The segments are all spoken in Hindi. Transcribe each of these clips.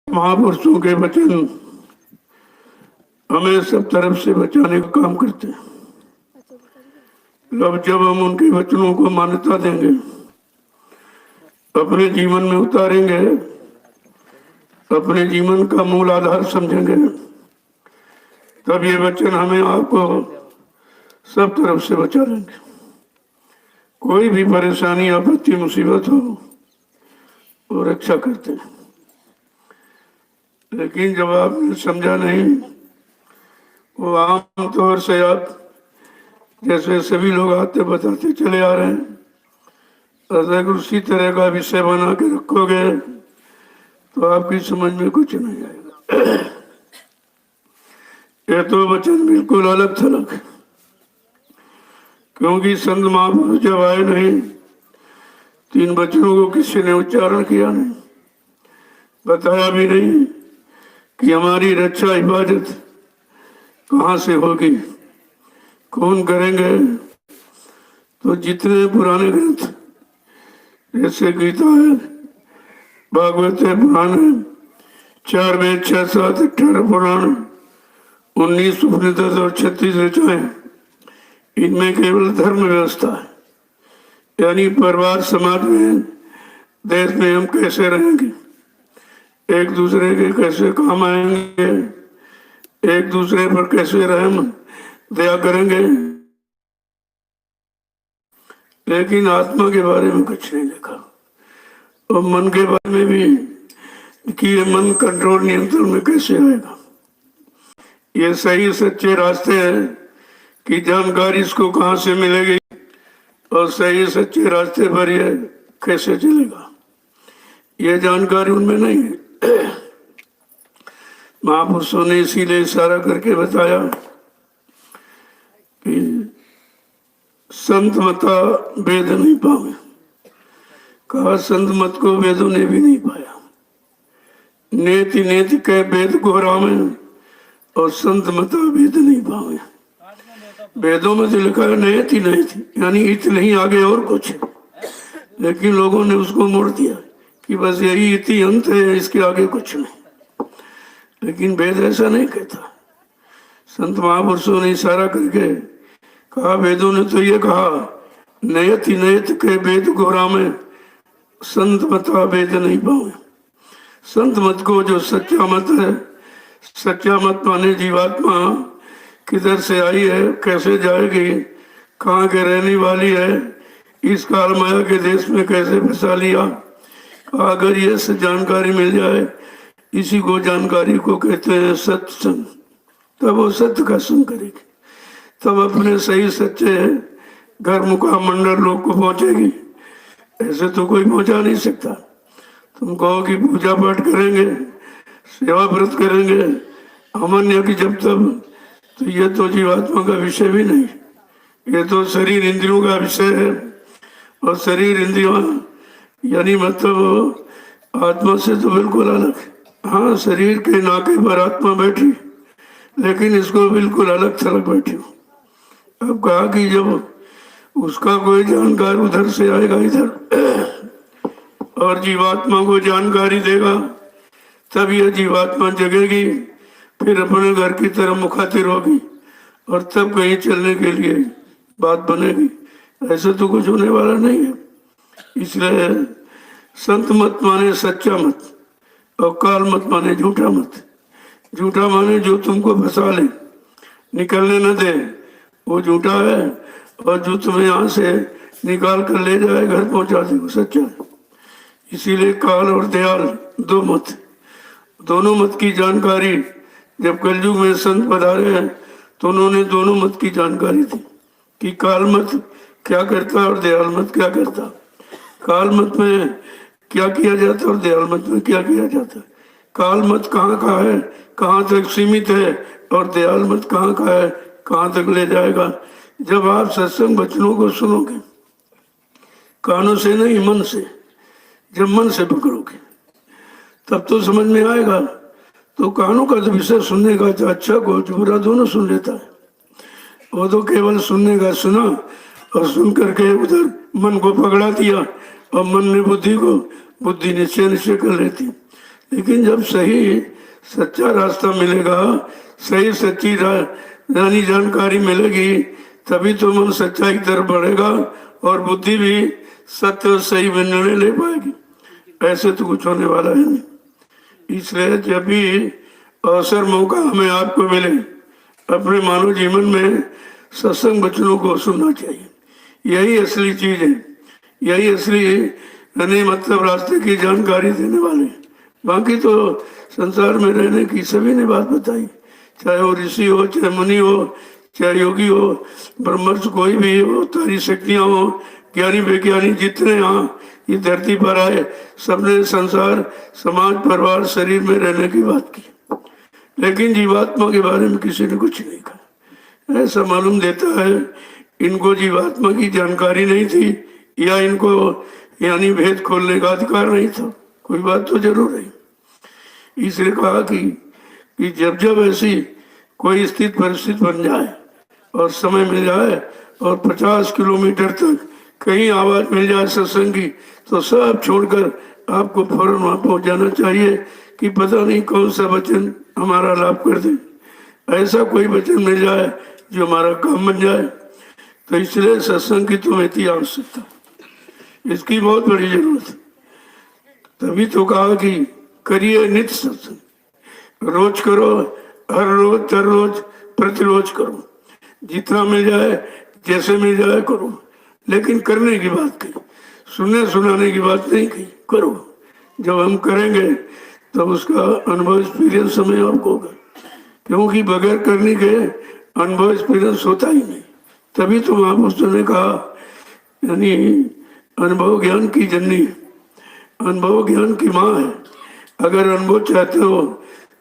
महापुरुषों के वचन हमें सब तरफ से बचाने का काम करते हैं। अब जब हम उनके वचनों को मान्यता देंगे, अपने जीवन में उतारेंगे, अपने जीवन का मूल आधार समझेंगे, तब ये वचन हमें आपको सब तरफ से बचा लेंगे। कोई भी परेशानी आपत्ति मुसीबत हो वो रक्षा करते हैं। लेकिन जब आपने समझा नहीं, वो आम तौर से आप जैसे सभी लोग आते बताते चले आ रहे हैं, अगर उसी तरह का विषय बना के रखोगे तो आपकी समझ में कुछ नहीं आएगा। ये तो वचन बिल्कुल अलग थलग है, क्योंकि संत महापुरुष जब आए नहीं, 3 वचनों को किसी ने उच्चारण किया नहीं, बताया भी नहीं कि हमारी रक्षा हिफाजत कहाँ से होगी, कौन करेंगे। तो जितने पुराने ग्रंथ जैसे गीता है, भागवत है, पुराण है, 4 वेद, 6, 7, 18 पुराण, 19 उपनिषद और 36 ऋचाएं, इनमें केवल धर्म व्यवस्था है, यानी परिवार समाज में देश में हम कैसे रहेंगे, एक दूसरे के कैसे काम आएंगे, एक दूसरे पर कैसे रहम दया करेंगे। लेकिन आत्मा के बारे में कुछ नहीं लिखा, और मन के बारे में भी कि ये मन कंट्रोल नियंत्रण में कैसे आएगा। ये सही सच्चे रास्ते हैं कि जानकारी इसको कहाँ से मिलेगी, और सही सच्चे रास्ते पर ये कैसे चलेगा, ये जानकारी उनमें नहीं है। महापुरुषों ने इसीलिए इशारा करके बताया कि संत मता वेद नहीं पावे, कहा संत मत को वेदों ने भी नहीं पाया। नेति नेति कह वेद को रामे, और संत मता वेद नहीं पावे। वेदों में तो लिखा है नेति नेति, यानी इत नहीं आगे और कुछ है, लेकिन लोगों ने उसको मोड़ दिया कि बस यही इति अंत है, इसके आगे कुछ नहीं। लेकिन वेद ऐसा नहीं कहता। संत महापुरुषों ने इशारा करके कहा, वेदों ने तो ये कहा नयति नयत के वेद गोरा में, संत मता वेद नहीं पावे। संत मत को जो सच्चा मत है, सच्चा मत माने जीवात्मा किधर से आई है, कैसे जाएगी, कहाँ के रहने वाली है, इस काल माया के देश में कैसे फंसा लिया, अगर ये जानकारी मिल जाए, इसी को जानकारी को कहते हैं सत्संग। तब वो सत्य का संग करेगी, तब अपने सही सच्चे घर मुकाम मंडल लोग को पहुंचेगी। ऐसे तो कोई पहुंचा नहीं सकता। तुम कहो कि पूजा पाठ करेंगे, सेवा व्रत करेंगे, अमन यज्ञ जब तब, तो ये तो जीवात्मा का विषय भी नहीं, ये तो शरीर इंद्रियों का विषय है। और शरीर इंद्रियों यानी मतलब आत्मा से तो बिल्कुल अलग है। हाँ, शरीर के नाके पर आत्मा बैठी, लेकिन इसको बिल्कुल अलग थलग बैठी हो। अब कहा कि जब उसका कोई जानकार उधर से आएगा इधर, और जीवात्मा को जानकारी देगा, तब यह जीवात्मा जगेगी, फिर अपने घर की तरफ मुखातिर होगी, और तब कहीं चलने के लिए बात बनेगी। ऐसे तो कुछ होने वाला नहीं है। इसलिए संत मत माने सच्चा मत, और काल मत माने झूठा मत। झूठा माने जो तुमको फंसा ले, निकलने न दे, वो झूठा है, और जो तुम्हें यहाँ से निकाल कर ले जाए, घर पहुंचा दे, वो सच्चा है। इसीलिए काल और दयाल 2 मत, दोनों मत की जानकारी जब कलयुग में संत पधारे हैं, तो उन्होंने दोनों मत की जानकारी दी कि काल मत क्या करता और दयाल मत क्या करता। काल मत में क्या किया जाता और दयाल मत में क्या किया जाता। काल मत कहाँ का है, कहाँ तक सीमित है, और दयाल मत कहाँ का है, कहाँ तक ले जाएगा। जब आप सत्संग वचनों को सुनोगे, कानों से नहीं मन से, जब मन से पकड़ोगे तब तो समझ में आएगा। तो कानों का तो विषय सुनने का, अच्छा को बुरा दोनों सुन लेता है। वो तो केवल सुनने का सुना, और सुन करके उधर मन को पकड़ा दिया, और मन ने बुद्धि को, बुद्धि निश्चय कर लेती। लेकिन जब सही सच्चा रास्ता मिलेगा, सही सच्ची यानी जानकारी मिलेगी, तभी तो मन सच्चाई की तरफ बढ़ेगा और बुद्धि भी सत्य और सही में निर्णय ले पाएगी। ऐसे तो कुछ होने वाला है नहीं। इसलिए जब भी अवसर मौका हमें आपको मिले, अपने मानव जीवन में सत्संग वचनों को सुनना चाहिए। यही असली चीज है, यही असली यानी मतलब रास्ते की जानकारी देने वाले। बाकी तो संसार में रहने की सभी ने बात बताई, चाहे वो ऋषि हो, चाहे मुनि हो, चाहे योगी हो, ब्रह्मर्ष कोई भी हो, तारी शक्तियां हो, ज्ञानी वैज्ञानिक जितने यहाँ ये धरती पर आए, सबने संसार, समाज, परिवार, शरीर में रहने की बात की, लेकिन जीवात्मा के बारे में किसी ने कुछ नहीं कहा। ऐसा मालूम देता है इनको जीवात्मा की जानकारी नहीं थी, या इनको यानी भेद खोलने का अधिकार नहीं था। कोई बात तो जरूर है। इसलिए कहा कि जब जब ऐसी कोई स्थिति परिस्थिति बन जाए और समय मिल जाए और 50 किलोमीटर तक कहीं आवाज मिल जाए सत्संग की, तो सब छोड़कर आपको फौरन वहां पहुंच जाना चाहिए कि पता नहीं कौन सा वचन हमारा लाभ कर दे। ऐसा कोई वचन मिल जाए जो हमारा काम बन जाए। तो इसलिए सत्संग की तो इतनी आवश्यकता, इसकी बहुत बड़ी जरूरत है। तभी तो कहा कि करिए नित्य सत्संग, रोज करो, हर रोज, हर रोज, प्रतिरोज करो, जितना मिल जाए, जैसे मिल जाए करो, लेकिन करने की बात कही, सुनने सुनाने की बात नहीं कही, करो। जब हम करेंगे तब उसका अनुभव एक्सपीरियंस हमें आपको होगा, क्योंकि बगैर करने के अनुभव एक्सपीरियंस होता ही नहीं। तभी तो महापुरुषों ने कहा यानी अनुभव ज्ञान की जननी, अनुभव ज्ञान की माँ है। अगर अनुभव चाहते हो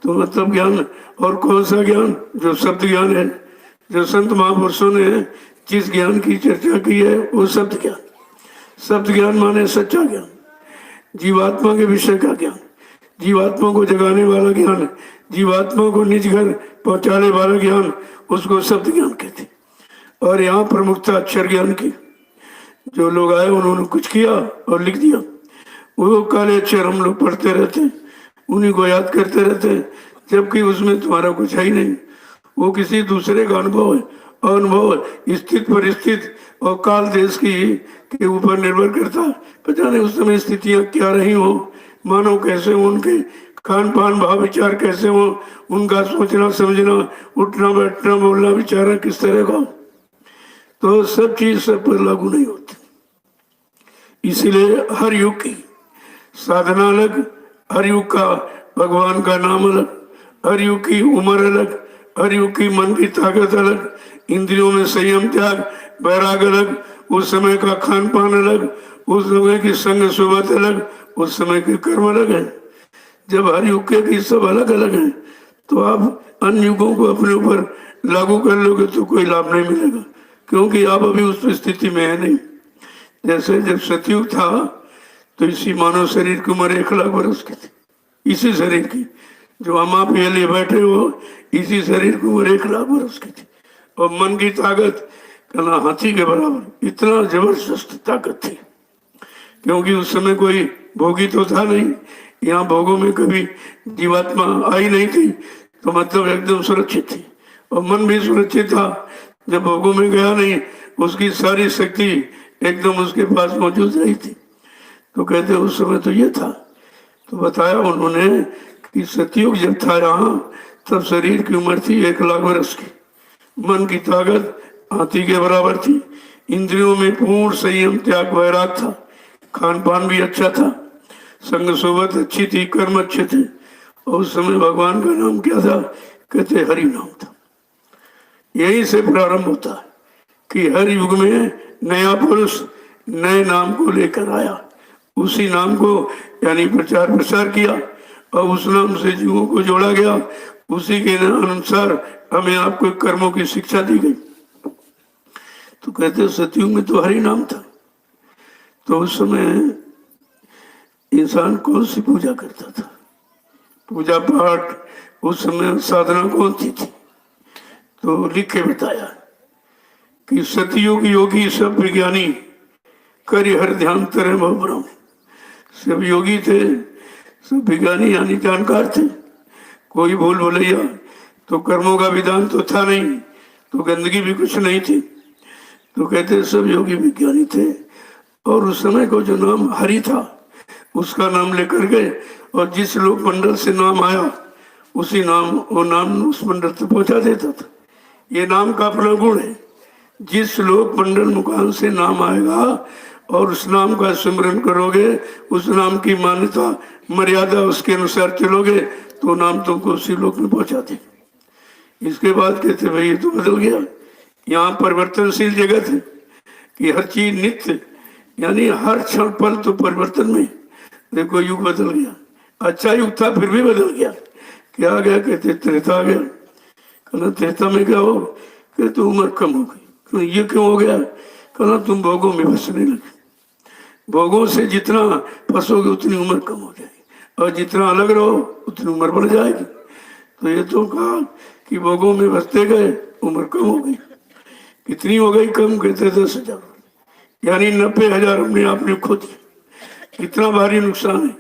तो मतलब ज्ञान, और कौन सा ज्ञान? जो शब्द ज्ञान है, जो संत महापुरुषों ने जिस ज्ञान की चर्चा की है वो शब्द ज्ञान। शब्द ज्ञान माने सच्चा ज्ञान, जीवात्मा के विषय का ज्ञान, जीवात्मा को जगाने वाला ज्ञान, जीवात्मा को निज घर पहुंचाने वाला ज्ञान, उसको शब्द ज्ञान कहते। और यहाँ प्रमुखता अक्षर ज्ञान की। जो लोग आए उन्होंने कुछ किया और लिख दिया, वो काले अक्षर हम लोग पढ़ते रहते, उन्हीं को याद करते रहते, जबकि उसमें तुम्हारा कुछ है ही नहीं। वो किसी दूसरे का अनुभव है, अनुभव स्थित परिस्थित और काल देश की के ऊपर निर्भर करता है। पता नहीं उस समय स्थितियां क्या रही हो, मानव कैसे हो, उनके खान पान भाव विचार कैसे हो, उनका सोचना समझना, उठना बैठना बोलना विचारना किस तरह का, तो सब चीज सब पर लागू नहीं होती। इसीलिए हर युग की साधना अलग, हर युग का भगवान का नाम अलग, हर युग की उम्र अलग, हर युग की मन की ताकत अलग, इंद्रियों में संयम त्याग वैराग अलग, उस समय का खान पान अलग, उस समय की संग सुबत अलग, उस समय के कर्म अलग है। जब हर युग के सब अलग अलग हैं, तो आप अन्य युगों को अपने ऊपर लागू कर लोगे तो कोई लाभ नहीं मिलेगा, क्योंकि आप अभी उस स्थिति में है नहीं। जैसे जब सतयुग था तो इसी मानव शरीर की उम्र 1 लाख वर्ष की थी, इसी शरीर की, जो हम आप ये लिए बैठे हो, इसी शरीर की उम्र 1 लाख वर्ष की थी। और मन की ताकत कहना हाथी के बराबर, इतना जबरदस्त ताकत थी, क्योंकि उस समय कोई भोगी तो था नहीं, यहाँ भोगों में कभी जीवात्मा आई नहीं थी, तो मतलब एकदम सुरक्षित थी। और मन भी सुरक्षित था, जब भोगों में गया नहीं, उसकी सारी शक्ति एकदम उसके पास मौजूद रही थी। तो कहते उस समय तो ये था। तो बताया उन्होंने कि सतयुग जब था यहाँ, तब शरीर की उम्र थी 1 लाख वर्ष की, मन की ताकत हाथी के बराबर थी, इंद्रियों में पूर्ण संयम त्याग वैराग था, खान पान भी अच्छा था, संग सोबत अच्छी थी, कर्म अच्छे थे। और उस समय भगवान का नाम क्या था? कहते हरि नाम था। यही से प्रारंभ होता है कि हर युग में नया पुरुष नए नाम को लेकर आया, उसी नाम को यानी प्रचार प्रसार किया, और उस नाम से जीवों को जोड़ा गया, उसी के अनुसार हमें आपको कर्मों की शिक्षा दी गई। तो कहते सतयुग में तो हरि नाम था। तो उस समय इंसान कौन सी पूजा करता था? पूजा पाठ उस समय साधना कौन सी थी? तो लिख के बताया कि सतयुग योगी सब विज्ञानी कर हर ध्यान तरह ब्रह्म। सब योगी थे, सब विज्ञानी यानी जानकार थे, कोई भूल भुलैया तो कर्मों का विधान तो था नहीं, तो गंदगी भी कुछ नहीं थी। तो कहते सब योगी विज्ञानी थे, और उस समय को जो नाम हरि था उसका नाम लेकर गए, और जिस लोक मंडल से नाम आया उसी नाम वो नाम उस मंडल तक पहुंचा देता था। ये नाम का अपना गुण है। जिस लोक मंडल मुकाम से नाम आएगा और उस नाम का सिमरन करोगे, उस नाम की मान्यता मर्यादा उसके अनुसार चलोगे, तो नाम तुमको उसी लोक में पहुंचा दे। इसके बाद कहते भाई ये तो बदल गया, यहाँ परिवर्तनशील जगत है कि हर चीज नित्य, यानी हर क्षण पल तो परिवर्तन में। देखो युग बदल गया, अच्छा युग था फिर भी बदल गया। क्या आ गया? कहते त्रेता आ गया। कहना त्रेता में क्या हो? कहते उम्र कम हो गई। कहना ये क्यों हो गया? कहना तुम भोगों में फंसने लगे, भोगों से जितना फंसोगे उतनी उम्र कम हो जाएगी, और जितना अलग रहो उतनी उम्र बढ़ जाएगी। तो ये तो कहा कि भोगों में फंसते गए, उम्र कम हो गई। कितनी हो गई कम? कहते 10,000, यानी 90,000 हमने आपने खो दिया। कितना भारी नुकसान है।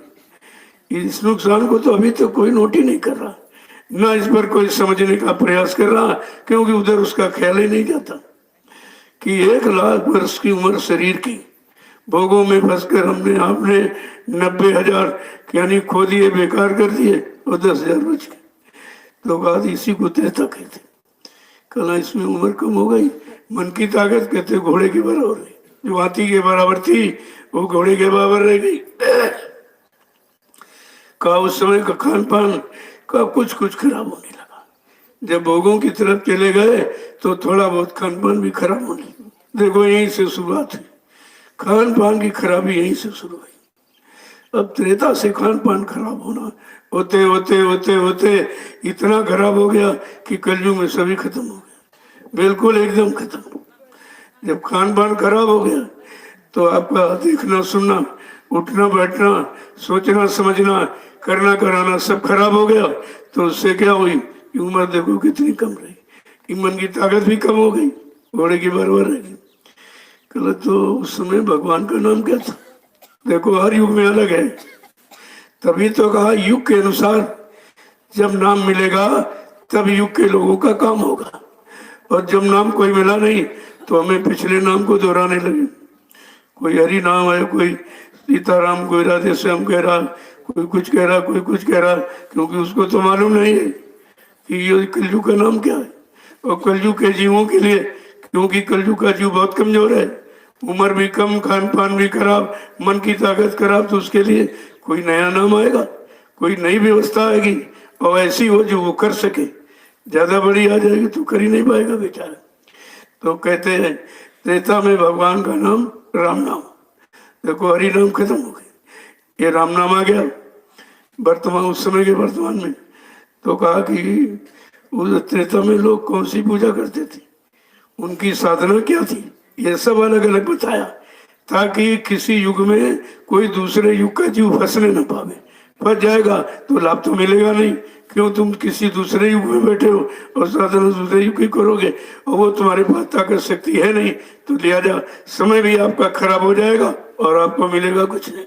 इस नुकसान को तो अभी तक कोई नोट ही नहीं कर रहा, ना इस पर कोई समझने का प्रयास कर रहा, क्योंकि उधर उसका ख्याल ही नहीं जाता कि 1,00,000 वर्ष की उम्र शरीर की भोगों में फंसकर हमने आपने 90,000 यानी खो दिए, बेकार कर दिए, और 10,000 बच गए। तो बात इसी को त्रेता कहते। कला इसमें उम्र कम हो गई, मन की ताकत कहते घोड़े के बराबर रही, जो हाथी के बराबर थी वो घोड़े के बराबर रह गई। का उस समय का खान पान का कुछ कुछ खराब होने लगा। जब भोगों की तरफ चले गए तो थोड़ा बहुत खान पान भी खराब होने लगा। देखो यहीं से शुरुआत है, खान पान की खराबी यहीं से शुरू हुई। अब त्रेता से खान पान खराब होना होते होते होते होते इतना खराब हो गया कि कलयुग में सभी खत्म हो गया, बिल्कुल एकदम खत्म। जब खान पान खराब हो गया तो आपका देखना सुनना, उठना बैठना, सोचना समझना, करना कराना सब खराब हो गया। तो उससे क्या हुई कि उम्र देखो कितनी कम रही, कि मन की ताकत भी कम हो गई, घोड़े की बराबर रह गई। कल तो उस समय भगवान का नाम क्या था? देखो हर युग में अलग है, तभी तो कहा युग के अनुसार जब नाम मिलेगा तब युग के लोगों का काम होगा, और जब नाम कोई मिला नहीं तो हमें पिछले नाम को दोहराने लगे। कोई हरि नाम है, कोई सीताराम, कोई राधे श्याम कह रहा, कोई कुछ कह रहा, कोई कुछ कह रहा, क्योंकि उसको तो मालूम नहीं है कि ये कलयुग का नाम क्या है। और कलयुग के जीवों के लिए, क्योंकि कलयुग का जीव बहुत कमजोर है, उम्र भी कम, खान पान भी खराब, मन की ताकत खराब, तो उसके लिए कोई नया नाम आएगा, कोई नई व्यवस्था आएगी और ऐसी हो जो वो कर सके। ज्यादा बड़ी आ जाएगी तो कर ही नहीं पाएगा बेचारा। तो कहते हैं त्रेता में भगवान का नाम राम नाम। देखो हरि नाम खत्म हो गए, ये राम नाम आ गया वर्तमान, उस समय के वर्तमान में। तो कहा कि उस त्रेता में लोग कौन सी पूजा करते थे, उनकी साधना क्या थी, ये सब अलग अलग बताया, ताकि किसी युग में कोई दूसरे युग का जीव फंसने न पावे। फंस जाएगा तो लाभ तो मिलेगा नहीं, क्यों तुम किसी दूसरे युग में बैठे हो और साधना दूसरे युग की करोगे, और वो तुम्हारे पास ताकत शक्ति है नहीं, तो लिहाजा समय भी आपका खराब हो जाएगा और आपको मिलेगा कुछ नहीं।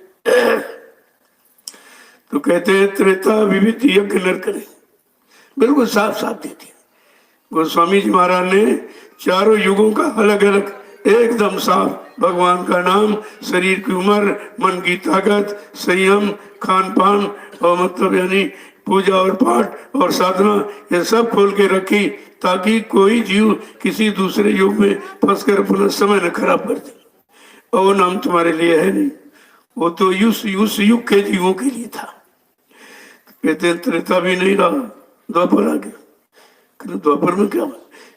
तो कहते हैं त्रेता विविध यज्ञ नर करे, बिल्कुल साफ साफ देती है। गोस्वामी जी महाराज ने चारों युगों का अलग अलग एकदम साफ, भगवान का नाम, शरीर की उम्र, मन की ताकत, संयम, खान पान, और मतलब यानी पूजा और पाठ और साधना, ये सब खोल के रखी, ताकि कोई जीव किसी दूसरे युग में फंसकर अपना समय न खराब कर दे। और वो नाम तुम्हारे लिए है नहीं, वो तो उस युग के जीवों के लिए था। कहते हैं त्रेता भी नहीं रहा, द्वापर आ गया। द्वापर में क्या?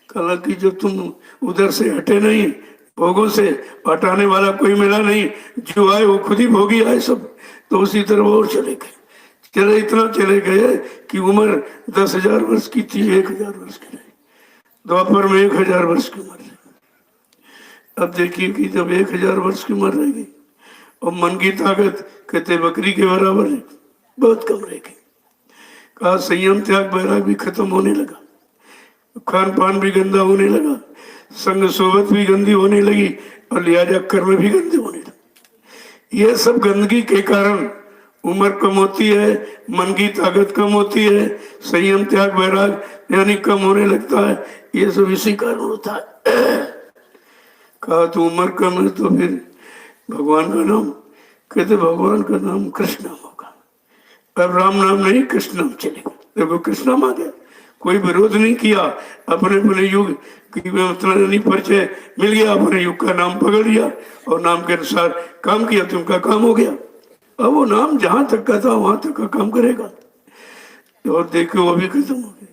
कहा कि जब तुम उधर से हटे नहीं, भोगों से हटाने वाला कोई मिला नहीं, जो आए वो खुद ही भोगी आए सब, तो उसी तरह और चले गए। चले इतना चले गए कि उम्र 10,000 वर्ष की थी, 1,000 वर्ष की रही। द्वापर में 1,000 वर्ष की उम्र रही। अब देखिए कि जब 1,000 वर्ष की उम्र रहेगी और मन की ताकत कहते बकरी के बराबर है, बहुत कम रहेगी। कहा संयम त्याग वैराग भी खत्म होने लगा, खान पान भी गंदा होने लगा, संग सोबत भी गंदी होने लगी, और लिहाजा कर्म भी गंदे होने लगे। ये सब गंदगी के कारण उम्र कम होती है, मन की ताकत कम होती है, संयम त्याग वैराग यानी कम होने लगता है। ये सब इसी कारण होता है। कहा तो उम्र कम है तो फिर भगवान का नाम, कहते भगवान का नाम कृष्ण नाम होगा, अब राम नाम नहीं कृष्ण नाम चलेगा। देखो कृष्ण नाम आ गया, कोई विरोध नहीं किया, अपने अपने युग की मतलब नहीं परिचय मिल गया, अपने युग का नाम पकड़ लिया और नाम के अनुसार काम किया तो उनका काम हो गया। अब वो नाम जहां तक का था वहां तक का काम करेगा। और देखो वो भी खत्म हो गया।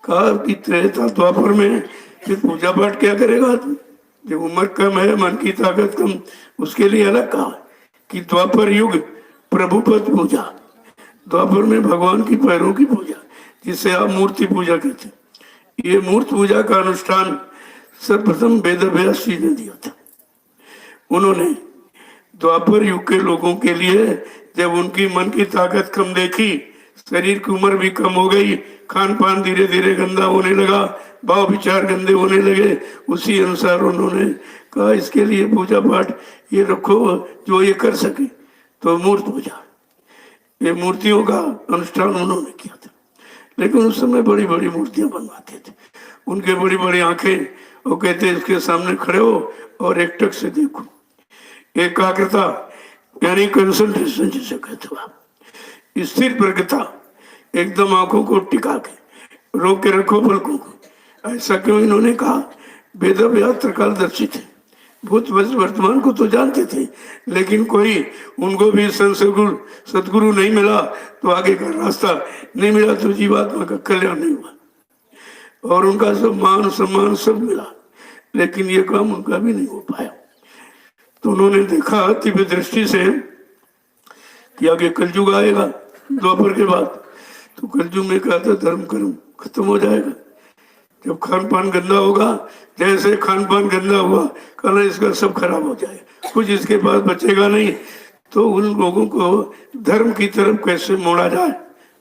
कहा कि त्रेता द्वापर में फिर पूजा पाठ क्या करेगा आदमी, जब उम्र कम है, मन की ताकत कम, उसके लिए अलग कहा कि द्वापर युग प्रभुपद पूजा, द्वापर में भगवान की पैरों की पूजा, जिसे आप मूर्ति पूजा कहते हैं। ये मूर्ति पूजा का अनुष्ठान सर्वप्रथम वेद व्यास जी ने दिया था। उन्होंने द्वापर युग के लोगों के लिए, जब उनकी मन की ताकत कम देखी, शरीर की उम्र भी कम हो गई, खान पान धीरे धीरे गंदा होने लगा, भाव विचार गंदे होने लगे, उसी अनुसार उन्होंने कहा इसके लिए पूजा पाठ ये रखो जो ये कर सके, तो मूर्ति पूजा, ये मूर्तियों का अनुष्ठान उन्होंने किया था। लेकिन उस समय बड़ी बड़ी मूर्तियां बनवाते थे, उनके बड़ी बड़ी आंखें, वो कहते इसके सामने खड़े हो और एकटक से देखो, एकाग्रता यानी कंसंट्रेशन जिसे कहते हो आप, स्थिर प्रज्ञता, एकदम आंखों को टिका के रोक के रखो पलकों को। ऐसा क्यों इन्होंने कहा, वेद व्यास त्रिकालदर्शी थे, भूत वर्तमान को तो जानते थे, लेकिन कोई उनको भी सदगुरु नहीं मिला तो आगे का रास्ता नहीं मिला, तो जीवात्मा का कल्याण नहीं हुआ। और उनका सब मान सम्मान सब मिला, लेकिन ये काम उनका भी नहीं हो पाया। तो उन्होंने देखा दिव्य दृष्टि से कि आगे कलयुग आएगा द्वापर के बाद, तो कलयुग में कहा था धर्म कर्म खत्म हो जाएगा। जब खान पान गंदा होगा, जैसे खान पान गंदा हुआ, कहना इसका सब खराब हो जाएगा, कुछ इसके पास बचेगा नहीं। तो उन लोगों को धर्म की तरफ कैसे मोड़ा जाए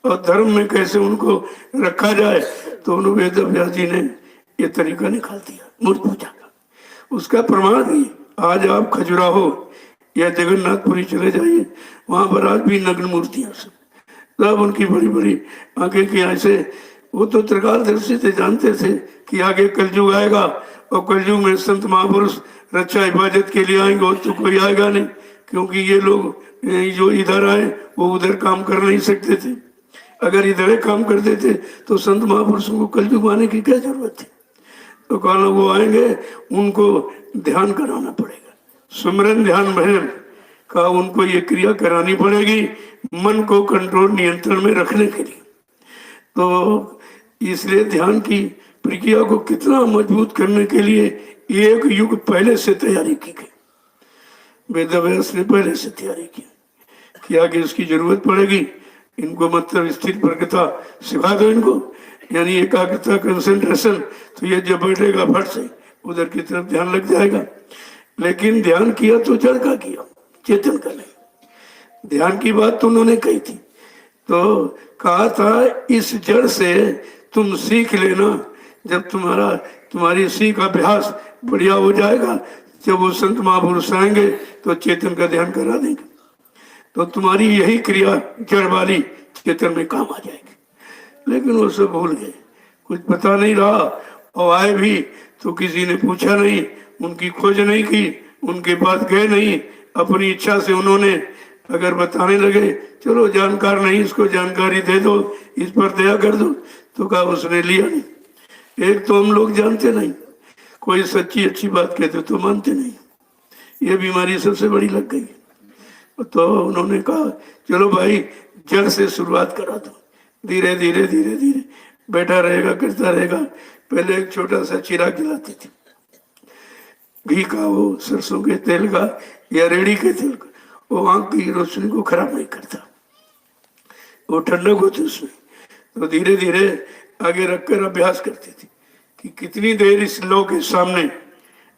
और धर्म में कैसे उनको रखा जाए, तो उन्होंने वेद व्यास जी ने ये तरीका निकाल दिया मूर्ति पूजा का। उसका प्रमाण भी आज आप खजुराहो या जगन्नाथपुरी चले जाइए, वहां पर आज भी नग्न मूर्तियां सब उनकी बड़ी बड़ी आंखें की ऐसे। वो तो त्रिकालदर्शी थे, जानते थे कि आगे कलयुग आएगा और कलयुग में संत महापुरुष रक्षा हिफाजत के लिए आएंगे और तो कोई आएगा नहीं, क्योंकि ये लोग जो इधर आए वो उधर काम कर नहीं सकते थे। अगर इधर काम कर देते तो संत महापुरुषों को कलयुग आने की क्या जरूरत थी। तो कहना वो आएंगे, उनको ध्यान कराना पड़ेगा, सुमरन ध्यान भजन का उनको ये क्रिया करानी पड़ेगी, मन को कंट्रोल नियंत्रण में रखने के लिए। तो इसलिए ध्यान की प्रक्रिया को कितना मजबूत करने के लिए एक युग पहले से तैयारी की गई, वेद व्यास ने पहले से तैयारी की कि आगे इसकी जरूरत पड़ेगी। इनको मतलब स्थिर प्रज्ञता सिखा दो इनको, यानी एकाग्रता कंसंट्रेशन, तो ये जब बैठेगा फट से उधर की तरफ ध्यान लग जाएगा। लेकिन ध्यान किया तो जड़ का किया, चेतन का नहीं। ध्यान की बात तो उन्होंने कही थी, तो कहा था इस जड़ से तुम सीख लेना, जब तुम्हारी सीख अभ्यास बढ़िया हो जाएगा, जब वो संत महापुरुष आएंगे तो चेतन का ध्यान करा देंगे, तो तुम्हारी यही क्रिया जड़ वाली चेतन में काम आ जाएगी। लेकिन वो सब भूल गए, कुछ पता नहीं रहा, और आए भी तो किसी ने पूछा नहीं, उनकी खोज नहीं की, उनके पास गए नहीं, अपनी इच्छा से उन्होंने अगर बताने लगे चलो जानकार नहीं, इसको जानकारी दे दो, इस पर दया कर दो, तो कहा उसने लिया नहीं। एक तो हम लोग जानते नहीं, कोई सच्ची अच्छी बात कहते तो मानते नहीं, ये बीमारी सबसे बड़ी लग गई। तो उन्होंने कहा चलो भाई जड़ से शुरुआत करा दो, धीरे धीरे धीरे धीरे बैठा रहेगा करता रहेगा। पहले एक छोटा सा चिराग जलाते थे, घी का, वो सरसों के तेल का या रेड़ी के तेल का, वो आंख की रोशनी को खराब नहीं करता, वो ठंडक होती उसमें। तो धीरे धीरे आगे रखकर अभ्यास करते थे कि कितनी देर इस लो के सामने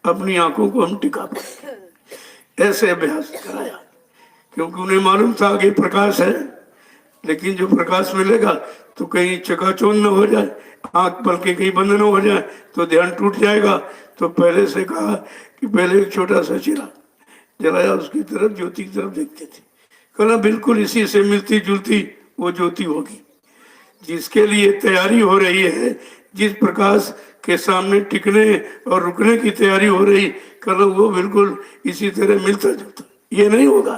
अपनी आंखों को हम टिका पाए। ऐसे अभ्यास कराया, क्योंकि उन्हें मालूम था आगे प्रकाश है, लेकिन जो प्रकाश मिलेगा तो कहीं चकाचौंध न हो जाए, आंख पलके कहीं बंद न हो जाए तो ध्यान टूट जाएगा। तो पहले से कहा कि पहले एक छोटा सा चिराग जलाया, उसकी तरफ ज्योति की तरफ देखते थे, कहना बिल्कुल इसी से मिलती जुलती वो ज्योति होगी जिसके लिए तैयारी हो रही है, जिस प्रकाश के सामने टिकने और रुकने की तैयारी हो रही, कहना वो बिल्कुल इसी तरह मिलता जुलता, ये नहीं होगा,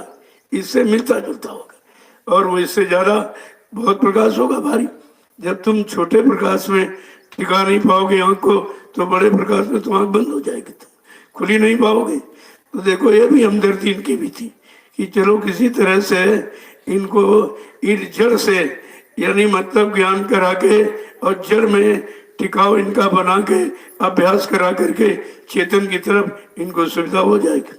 इससे मिलता जुलता होगा और वो इससे ज्यादा बहुत प्रकाश होगा भारी। जब तुम छोटे प्रकाश में टिका नहीं पाओगे आंख को, तो बड़े प्रकाश में तुम आंख बंद हो जाएगी, तुम खुली नहीं पाओगे। तो देखो ये भी हमदर्दी इनकी भी थी कि चलो किसी तरह से इनको इस जड़ से, यानी मतलब ज्ञान करा के और जड़ में टिकाव इनका बना के अभ्यास करा करके चेतन की तरफ इनको सुविधा हो जाएगी।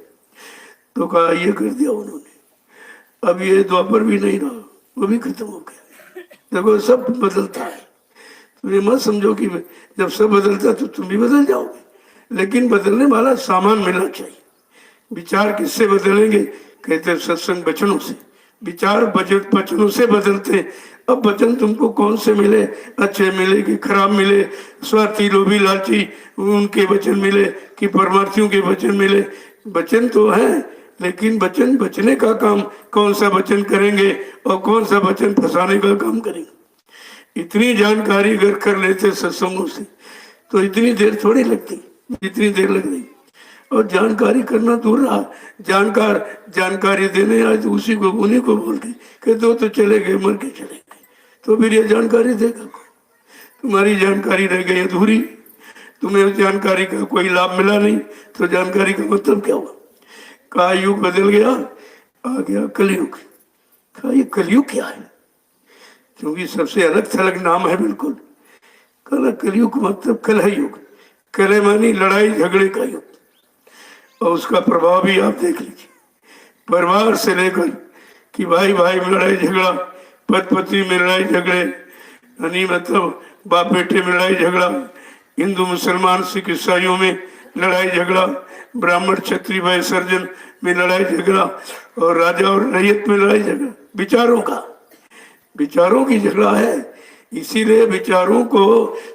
तो कहा ये कर दिया उन्होंने। अब ये द्वापर भी नहीं रहा, वो भी खत्म हो गया। देखो सब बदलता है, तुम ये मत समझो कि जब सब बदलता तो तुम भी बदल जाओगे, लेकिन बदलने वाला सामान मिलना चाहिए। विचार किससे बदलेंगे? कहते हैं सत्संग वचनों से। विचार वचनों से बदलते। अब वचन तुमको कौन से मिले, अच्छे मिले कि खराब मिले, स्वार्थी लोभी लालची उनके वचन मिले कि परमार्थियों के वचन मिले, वचन तो है, लेकिन वचन बचने का काम कौन सा वचन करेंगे और कौन सा वचन फंसाने का काम करेंगे। इतनी जानकारी अगर कर लेते सत्संगों से तो इतनी देर थोड़ी लगती जितनी देर लग रही। और जानकारी करना दूर रहा, जानकारी देने आए तो उसी को उन्हीं को बोल के कहते हो तो चले गए, मर के चले गए, तो फिर ये जानकारी देगा कौन? तुम्हारी जानकारी रह गई अधूरी, तुम्हें जानकारी का कोई लाभ मिला नहीं, तो जानकारी का मतलब क्या हुआ? कहा युग बदल गया, आ गया कलयुग। कहा ये कलयुग क्या है? क्योंकि सबसे अलग थलग नाम है बिल्कुल। कल कलयुग मतलब कलह युग, कलह मानी लड़ाई झगड़े का युग, और उसका प्रभाव भी आप देख लीजिए। परिवार से लेकर कि भाई भाई में लड़ाई झगड़ा, पति पत्नी में लड़ाई झगड़े, यानी मतलब बाप बेटे में लड़ाई झगड़ा, हिंदू मुसलमान सिख ईसाइयों में लड़ाई झगड़ा, ब्राह्मण क्षत्रिय वैश्य सर्जन में लड़ाई झगड़ा, और राजा और रैयत में लड़ाई झगड़ा। विचारों की झगड़ा है। इसीलिए विचारों को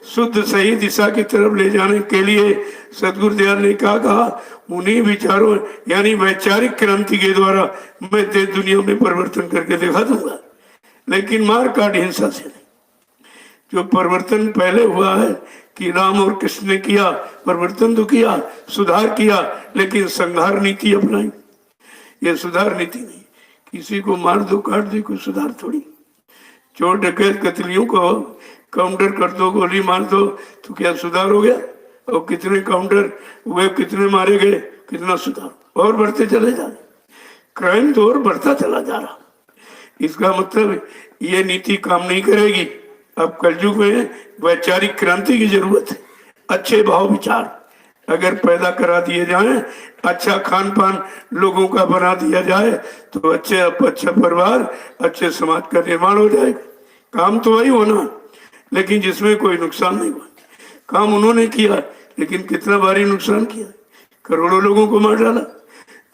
शुद्ध सही दिशा की तरफ ले जाने के लिए सदगुरु दयाल ने क्या कहा? उन्हीं विचारों यानी वैचारिक क्रांति के द्वारा मैं देश दुनिया में परिवर्तन करके दिखा दूंगा, लेकिन मार काट हिंसा से नहीं। जो परिवर्तन पहले हुआ है कि राम और कृष्ण ने किया, परिवर्तन तो किया, सुधार किया, लेकिन संहार नीति अपनाई। ये सुधार नीति नहीं, किसी को मार दो काट दो, कोई सुधार थोड़ी। चोर डकैत कतलियों को काउंटर कर दो, गोली मार दो, तो क्या सुधार हो गया? और कितने काउंटर हुए, कितने मारे गए, कितना सुधार? और बढ़ते चले जा रहे, क्राइम तो और बढ़ता चला जा रहा। इसका मतलब ये नीति काम नहीं करेगी। अब कलयुग में वैचारिक क्रांति की जरूरत है। अच्छे भाव विचार अगर पैदा करा दिए जाएं, अच्छा खान पान लोगों का बना दिया जाए, तो अच्छा परिवार, अच्छे समाज का निर्माण हो जाएगा। काम तो वही होना, लेकिन जिसमें कोई नुकसान नहीं हुआ। काम उन्होंने किया, लेकिन कितना भारी नुकसान किया, करोड़ों लोगों को मार डाला।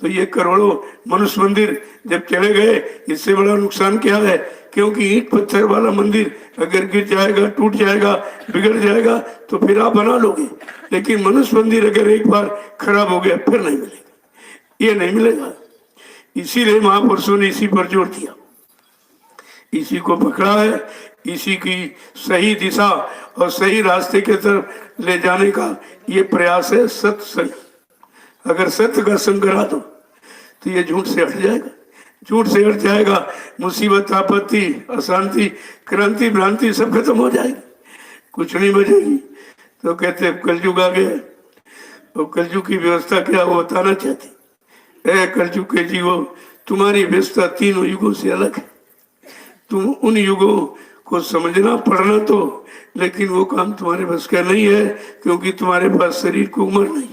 तो ये करोड़ों मनुष्य मंदिर जब चले गए, इससे बड़ा नुकसान क्या है? क्योंकि ईंट पत्थर वाला मंदिर अगर गिर जाएगा, टूट जाएगा, बिगड़ जाएगा, तो फिर आप बना लोगे, लेकिन मनुष्य मंदिर अगर एक बार खराब हो गया फिर नहीं मिलेगा, ये नहीं मिलेगा। इसीलिए महापुरुषों ने इसी पर जोर दिया, इसी को पकड़ा है, इसी की सही दिशा और सही रास्ते की तरफ ले जाने का ये प्रयास है। सत्संग, अगर सत्य का संग करा दो तो ये झूठ से हट जाएगा, झूठ से हट जाएगा, मुसीबत आपत्ति अशांति क्रांति भ्रांति सब खत्म हो जाएगी, कुछ नहीं बचेगी। तो कहते कलयुग आ गया, और कलयुग की व्यवस्था क्या वो बताना चाहते। ए कलयुग के जीवो, तुम्हारी व्यवस्था तीनों युगों से अलग है। तुम उन युगों को समझना पढ़ना तो, लेकिन वो काम तुम्हारे बस का नहीं है, क्योंकि तुम्हारे पास शरीर की उम्र नहीं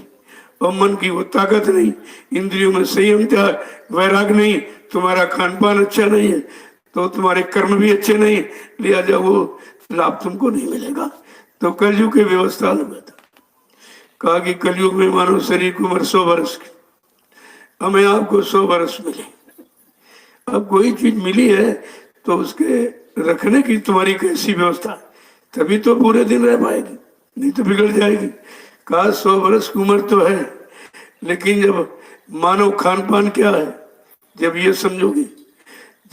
और मन की वो ताकत नहीं, इंद्रियों में संयम त्याग वैराग नहीं, तुम्हारा खान पान अच्छा नहीं है, तो तुम्हारे कर्म भी अच्छे नहीं, लिहाजा वो लाभ तुमको नहीं मिलेगा। तो कलयुग की व्यवस्था अलग था। कहा कि कलयुग में मानव शरीर की उम्र 100 वर्ष की, हमें आपको 100 वर्ष मिले। अब कोई चीज मिली है तो उसके रखने की तुम्हारी कैसी व्यवस्था, तभी तो पूरे दिन रह पाएगी, नहीं तो बिगड़ जाएगी। कहा 100 वर्ष की उम्र तो है, लेकिन जब मानव खान पान क्या है, जब ये समझोगे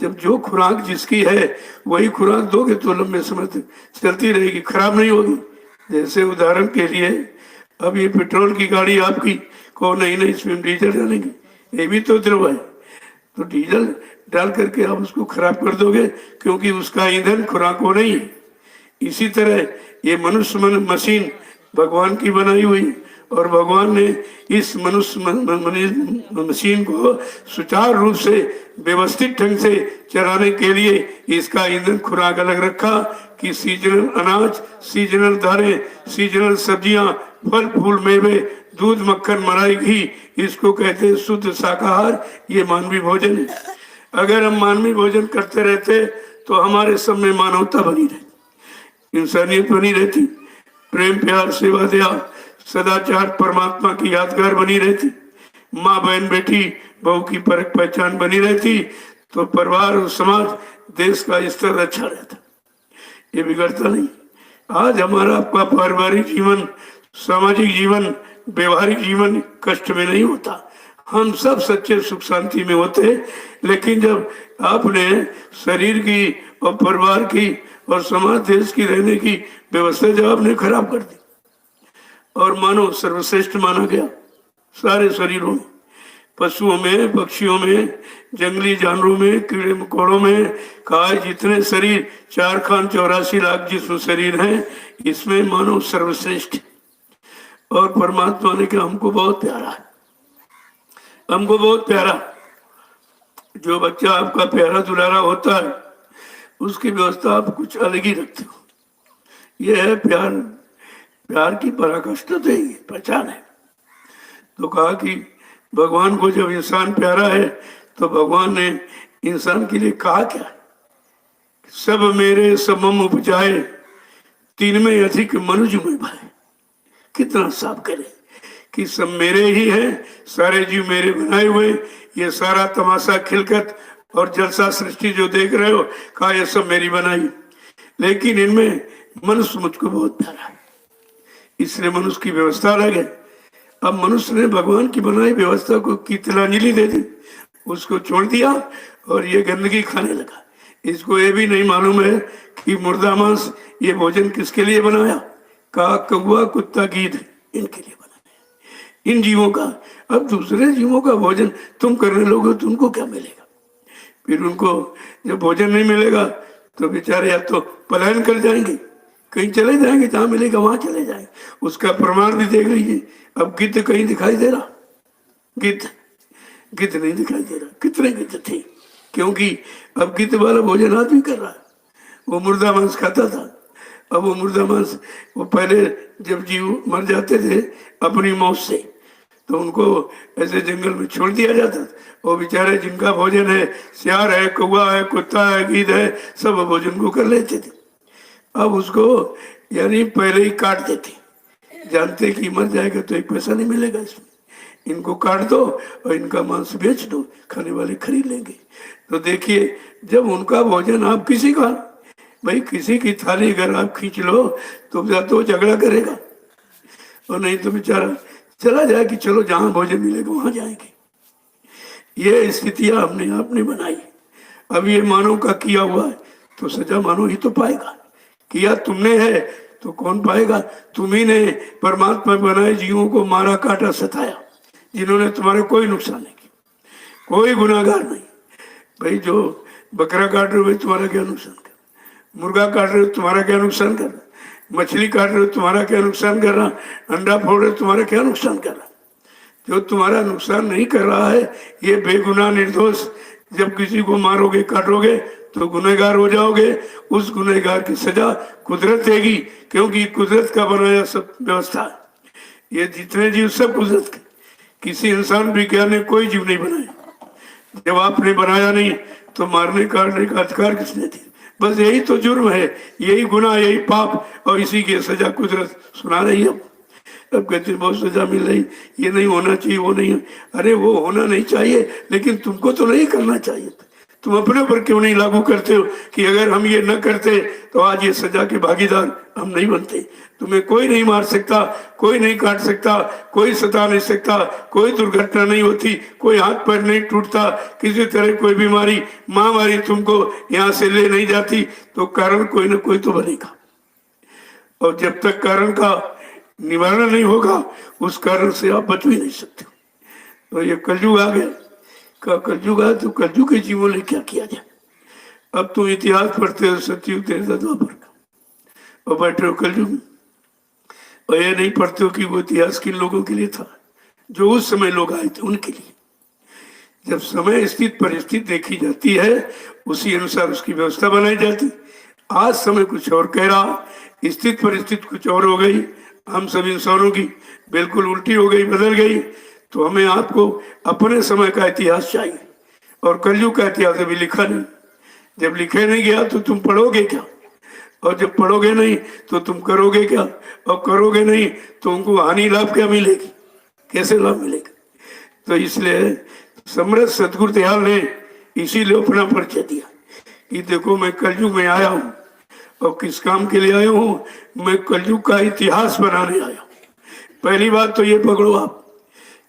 जब जो खुराक जिसकी है वही खुराक दोगे तो लंबे समय तक चलती रहेगी, खराब नहीं होगी। जैसे उदाहरण के लिए अब ये पेट्रोल की गाड़ी आपकी को नहीं इसमें डीजल डालेंगे, ये भी तो द्रव है, तो डीजल डाल करके आप उसको खराब कर दोगे क्योंकि उसका ईंधन खुराक हो नहीं है। इसी तरह ये मनुष्य मशीन भगवान की बनाई हुई, और भगवान ने इस मनुष्य मशीन को सुचारू रूप से व्यवस्थित ढंग से चलाने के लिए इसका ईंधन खुराक अलग रखा कि सीजनल अनाज, सीजनल दालें, सीजनल सब्जियां, फल फूल मेवे, दूध मक्खन मलाई घी, इसको कहते हैं शुद्ध शाकाहार। ये मानवीय भोजन है। अगर हम मानवीय भोजन करते रहते तो हमारे सब में मानवता बनी रहती, इंसानियत बनी रहती, प्रेम प्यार सेवा दया सदाचार परमात्मा की यादगार बनी रहती, माँ बहन बेटी बहू की परख पहचान बनी रहती, तो परिवार और समाज देश का स्तर अच्छा रहता। ये बिगड़ता नहीं। आज हमारा आपका पारिवारिक जीवन, सामाजिक जीवन, व्यवहारिक जीवन कष्ट में नहीं होता, हम सब सच्चे सुख शांति में होते। लेकिन जब आपने शरीर की और परिवार की और समाज देश की रहने की व्यवस्था जब आपने खराब कर दी और मानव सर्वश्रेष्ठ माना गया सारे शरीरों में, पशुओं में, पक्षियों में, जंगली जानवरों में, कीड़े मकोड़ों में, कहा जितने शरीर 4 खान 84 लाख जिसमें शरीर हैं, इसमें मानव सर्वश्रेष्ठ। और परमात्मा ने कहा हमको बहुत प्यारा है, हमको बहुत प्यारा। जो बच्चा आपका प्यारा दुलारा होता है उसकी व्यवस्था आप कुछ अलग ही रखते हो। यह है प्यार, प्यार की पराकाष्ठा तो ये पहचान है। तो कहा कि भगवान को जब इंसान प्यारा है तो भगवान ने इंसान के लिए कहा क्या, सब मेरे समम उपजाए, तीन में अधिक मनुज में भाई। कितना साफ करे कि सब मेरे ही हैं, सारे जीव मेरे बनाए हुए। ये सारा तमाशा खिलकत और जलसा सृष्टि जो देख रहे हो, कहा ये सब मेरी बनाई, लेकिन इनमें मनुष्य मुझको बहुत प्यारा है, इसलिए मनुष्य की व्यवस्था अलग है। अब मनुष्य ने भगवान की बनाई व्यवस्था को की तिलांजलि दे दी, उसको छोड़ दिया और ये गंदगी खाने लगा। इसको ये भी नहीं मालूम है कि मुर्दा मांस ये भोजन किसके लिए बनाया, कहा कौवा कुत्ता गीध इनके लिए बनाया, इन जीवों का। अब दूसरे जीवों का भोजन तुम करने लोगे तो उनको क्या मिलेगा? फिर उनको जब भोजन नहीं मिलेगा तो बेचारे या तो पलायन कर जाएंगे, कहीं चले जाएंगे, जहां मिलेगा वहां चले जाएंगे। उसका प्रमाण भी देख लीजिए। अब गिद्ध कहीं दिखाई दे रहा? गिद्ध नहीं दिखाई दे रहा। कितने गिद्ध थे, क्योंकि अब गिद्ध वाला भोजन आदमी कर रहा है। वो मुर्दा मांस खाता था। अब वो मुर्दा मांस, वो पहले जब जीव मर जाते थे अपनी मौत से, तो उनको ऐसे जंगल में छोड़ दिया जाता था। वो बेचारे जिनका भोजन है, सियार है, कौवा है, कुत्ता है, गिद्ध है, सब भोजन को कर लेते थे। अब उसको यानी पहले ही काट देते, जानते कि मर जाएगा तो एक पैसा नहीं मिलेगा इसमें, इनको काट दो और इनका मांस बेच दो, खाने वाले खरीद लेंगे। तो देखिए, जब उनका भोजन आप किसी का, भाई किसी की थाली अगर आप खींच लो तो या तो झगड़ा करेगा और नहीं तो बेचारा चला जाए कि चलो जहां भोजन मिलेगा वहां जाएंगे। ये स्थितियां हमने आपने बनाई। अब ये मानव का किया हुआ है तो सजा मानव ही तो पाएगा। किया तुमने है तो कौन पाएगा? तुम्ही ने परमात्मा बनाए जीवों को मारा काटा सताया, जिन्होंने तुम्हारे कोई नुकसान नहीं किया, कोई गुनाहगार नहीं। भाई जो बकरा काट रहे हो तुम्हारा क्या नुकसान कर, मुर्गा काट रहे हो तुम्हारा क्या नुकसान कर रहा, मछली काट रहे हो तुम्हारा क्या नुकसान कर रहा, अंडा फोड़ रहे हो तुम्हारा क्या नुकसान कर रहा। जो तुम्हारा नुकसान नहीं कर रहा है ये बेगुनाह निर्दोष, जब किसी को मारोगे काटोगे तो गुनहगार हो जाओगे। उस गुनहगार की सजा कुदरत देगी, क्योंकि कुदरत का बनाया सब व्यवस्था है। ये जितने जीव सब कुदरत के, किसी इंसान विज्ञान ने कोई जीव नहीं बनाया। जब आपने बनाया नहीं तो मारने काटने का अधिकार किसने दिया? बस यही तो जुर्म है, यही गुनाह, यही पाप, और इसी की सजा कुदरत सुना रही है। अब कहते बहुत सजा मिल रही, ये नहीं होना चाहिए, वो नहीं। अरे वो होना नहीं चाहिए, लेकिन तुमको तो नहीं करना चाहिए। तुम अपने ऊपर क्यों नहीं लागू करते हो कि अगर हम ये न करते तो आज ये सजा के भागीदार हम नहीं बनते। तुम्हें कोई नहीं मार सकता, कोई नहीं काट सकता, कोई सता नहीं सकता, कोई दुर्घटना नहीं होती, कोई हाथ पैर नहीं टूटता, किसी तरह कोई बीमारी महामारी तुमको यहाँ से ले नहीं जाती। तो कारण कोई ना कोई तो बनेगा, और जब तक कारण का निवारण नहीं होगा उस कारण से आप बच भी नहीं सकते। तो ये कलयुग आ गया, का कलयुग आया तो कलयुग के जीवों ने क्या किया जाए। अब तुम इतिहास पढ़ते हो सतयुग त्रेता द्वापर का, और बैठे हो कलयुग में, और ये नहीं पढ़ते हो कि वो इतिहास किन लोगों के लिए था, जो उस समय लोग आए थे उनके लिए। जब समय स्थित परिस्थिति देखी जाती है उसी अनुसार उसकी व्यवस्था बनाई जाती। आज समय कुछ और कह रहा, स्थित परिस्थिति कुछ और हो गई, हम सब इंसानों की बिल्कुल उल्टी हो गई, बदल गई। तो हमें आपको अपने समय का इतिहास चाहिए, और कलयुग का इतिहास अभी लिखा नहीं। जब लिखे नहीं गया तो तुम पढ़ोगे क्या, और जब पढ़ोगे नहीं तो तुम करोगे क्या, और करोगे नहीं तो उनको हानि लाभ क्या मिलेगी, कैसे लाभ मिलेगा। तो इसलिए समर्थ सतगुरु दयाल ने इसीलिए अपना परिचय दिया कि देखो मैं कलयुग में आया हूँ, और किस काम के लिए आया हूँ, मैं कलयुग का इतिहास बनाने आया हूँ। पहली बात तो ये पकड़ो आप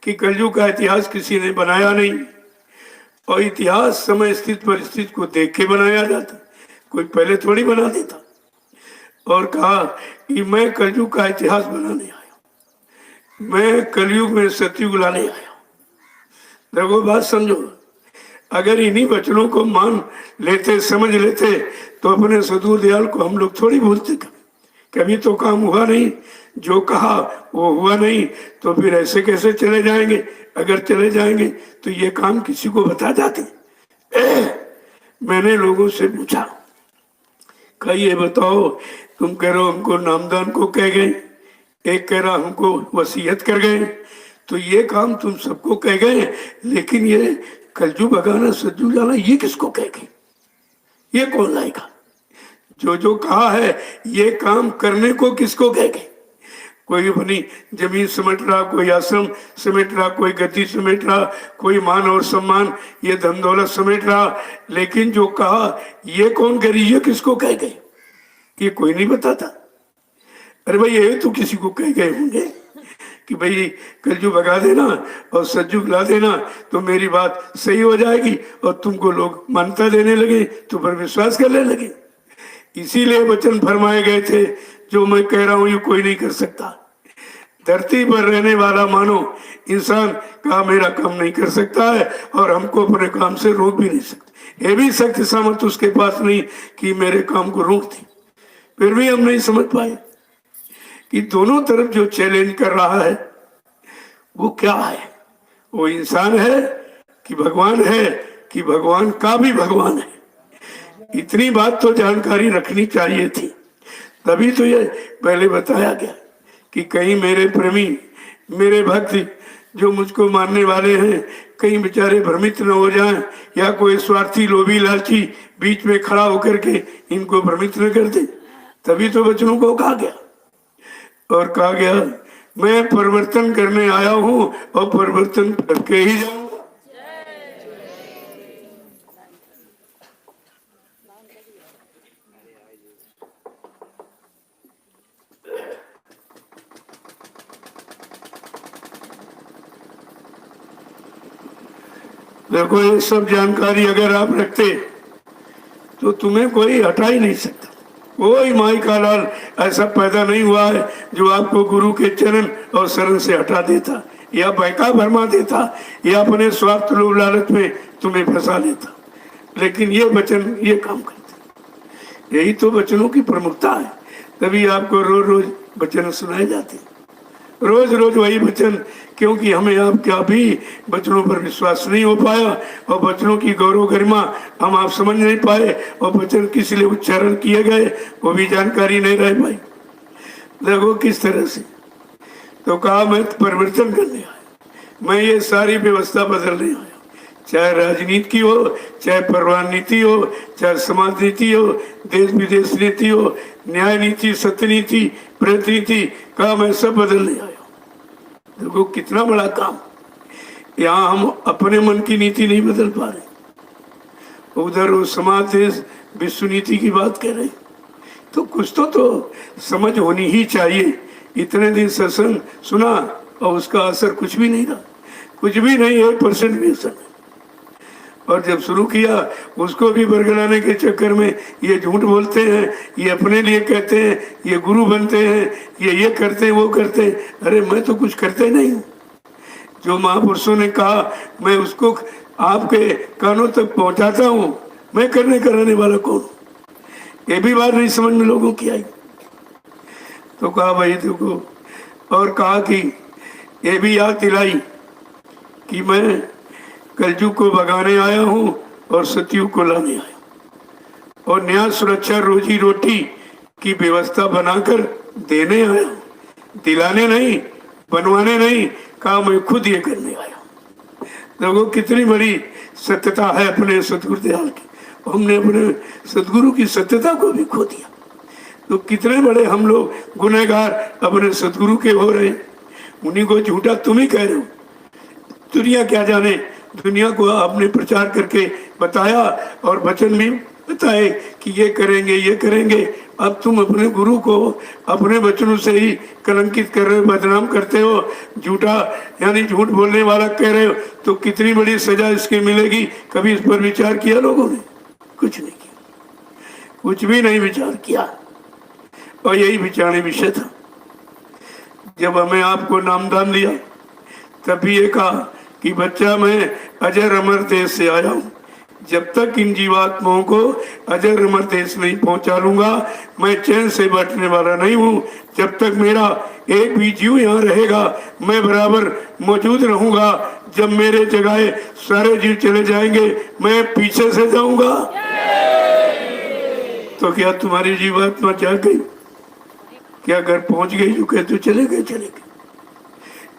कि कलयुग का इतिहास किसी ने बनाया नहीं, और इतिहास समय स्थित परिस्थिति को देख के बनाया जाता, कोई पहले थोड़ी बना देता। और कहा कि मैं कलयुग का इतिहास बनाने आया, मैं कलयुग में सतयुग लाने आया। देखो बात समझो, अगर इन्हीं वचनों को मान लेते, समझ लेते, तो अपने सतगुरु दयाल को हम लोग थोड़ी भूलते। कभी तो काम हुआ नहीं, जो कहा वो हुआ नहीं, तो फिर ऐसे कैसे चले जाएंगे। अगर चले जाएंगे तो ये काम किसी को बता जाते। मैंने लोगों से पूछा, कहा ये बताओ, तुम कह रहे हो हमको नामदान को कह गए, एक कह रहा हमको वसीयत कर गए, तो ये काम तुम सबको कह गए, लेकिन ये कलयुग भगाना सतयुग जाना ये किसको कह गए, ये कौन लाएगा। जो जो कहा है ये काम करने को किसको कह गए। कोई अपनी जमीन समेट रहा, कोई आश्रम समेट रहा, कोई गति समेट रहा, कोई मान और सम्मान, ये धन दौलत समेट रहा, लेकिन जो कहा ये कौन करी, ये किसको कह गए, ये कोई नहीं बताता। अरे भाई ये तो किसी को कह गए होंगे कि भाई कलयुग भगा देना और सतयुग ला देना, तो मेरी बात सही हो जाएगी, और तुमको लोग मान्यता देने लगे, तुम पर विश्वास करने लगे। इसीलिए वचन फरमाए गए थे, जो मैं कह रहा हूं ये कोई नहीं कर सकता। धरती पर रहने वाला मानो इंसान का मेरा काम नहीं कर सकता है, और हमको अपने काम से रोक भी नहीं सकते। ये भी शक्ति सामर्थ उसके पास नहीं कि मेरे काम को रोक दे। फिर भी हम नहीं समझ पाए कि दोनों तरफ जो चैलेंज कर रहा है वो क्या है, वो इंसान है कि भगवान है, कि भगवान का भी भगवान है। इतनी बात तो जानकारी रखनी चाहिए थी, तभी तो ये पहले बताया गया कि कहीं मेरे प्रेमी, मेरे भक्त जो मुझको मानने वाले हैं, कहीं बेचारे भ्रमित न हो जाएं, या कोई स्वार्थी लोभी लालची बीच में खड़ा होकर के इनको भ्रमित न कर दे। तभी तो वचनों को कहा गया, और कहा गया मैं परिवर्तन करने आया हूं और परिवर्तन करके ही जाऊंगा। देखो ये सब जानकारी अगर आप रखते तो तुम्हें कोई हटा ही नहीं सकता। कोई माई का लाल ऐसा पैदा नहीं हुआ है जो आपको गुरु के चरण और शरण से हटा देता, या बहका भरमा देता, या अपने स्वार्थ लोभ लालच में तुम्हें फंसा लेता। लेकिन ये वचन ये काम करते, यही तो वचनों की प्रमुखता है। तभी आपको रोज रोज वचन सुनाए जाते, रोज रोज वही वचन, क्योंकि हमें आपके अभी वचनों पर विश्वास नहीं हो पाया, और वचनों की गौरव गरिमा हम आप समझ नहीं पाए, और वचन किस लिए उच्चारण किए गए वो भी जानकारी नहीं रह पाई। देखो किस तरह से, तो कहा मैं परिवर्तन करने आया, मैं ये सारी व्यवस्था बदलने आया, चाहे राजनीति की हो, चाहे परिवार नीति हो, चाहे समाज नीति हो, देश विदेश नीति हो, न्याय नीति, सत्य नीति, प्रेत नीति, कहा मैं सब बदलने आया। देखो कितना बड़ा काम। यहाँ हम अपने मन की नीति नहीं बदल पा रहे, उधर वो समाज देश विश्व नीति की बात कर रहे, तो कुछ तो समझ होनी ही चाहिए। इतने दिन सत्संग सुना और उसका असर कुछ भी नहीं रहा, कुछ भी नहीं, 1% भी असर नहीं। और जब शुरू किया उसको भी बरगलाने के चक्कर में ये झूठ बोलते हैं, ये अपने लिए कहते हैं, ये गुरु बनते हैं, ये करते हैं, वो करते हैं। अरे मैं तो कुछ करते नहीं हूँ। जो महापुरुषों ने कहा मैं उसको आपके कानों तक पहुंचाता हूँ। मैं करने कराने वाला कौन? ये भी बात नहीं समझ में लोगों की आई। तो कहा भाई देखो, और कहा कि ये भी याद दिलाई कि मैं कलयुग को भगाने आया हूँ और सतयुग को लाने आया, और न्याय सुरक्षा रोजी रोटी की व्यवस्था बनाकर देने आया, दिलाने नहीं, बनवाने नहीं। कहा मैं खुद ये करने आया। देखो कितनी बड़ी सत्यता है अपने सतगुरु दयाल की। हमने अपने सतगुरु की सत्यता को भी खो दिया, तो कितने बड़े हम लोग गुनहगार अपने सतगुरु के हो रहे। उन्हीं को झूठा तुम ही कह रहे हो। दुनिया क्या जाने, दुनिया को आपने प्रचार करके बताया और वचन भी बताए कि ये करेंगे ये करेंगे। अब तुम अपने गुरु को अपने वचनों से ही कलंकित कर रहे हो, बदनाम करते हो, झूठा यानी झूठ बोलने वाला कह रहे हो। तो कितनी बड़ी सजा इसकी मिलेगी, कभी इस पर विचार किया लोगों ने? कुछ नहीं किया, कुछ भी नहीं विचार किया। और यही विचारने विषय था। जब हमें आपको नामदान दिया तब भी ये कहा कि बच्चा मैं अजर अमर देश से आया हूँ, जब तक इन जीवात्माओं को अजर अमर देश नहीं पहुंचा लूंगा मैं चैन से बैठने वाला नहीं हूँ। जब तक मेरा एक भी जीव यहाँ रहेगा मैं बराबर मौजूद रहूंगा। जब मेरे जगह सारे जीव चले जाएंगे मैं पीछे से जाऊंगा। तो क्या तुम्हारी जीवात्मा जा गई? क्या घर पहुंच गई? जो कहते चले गए चले गए।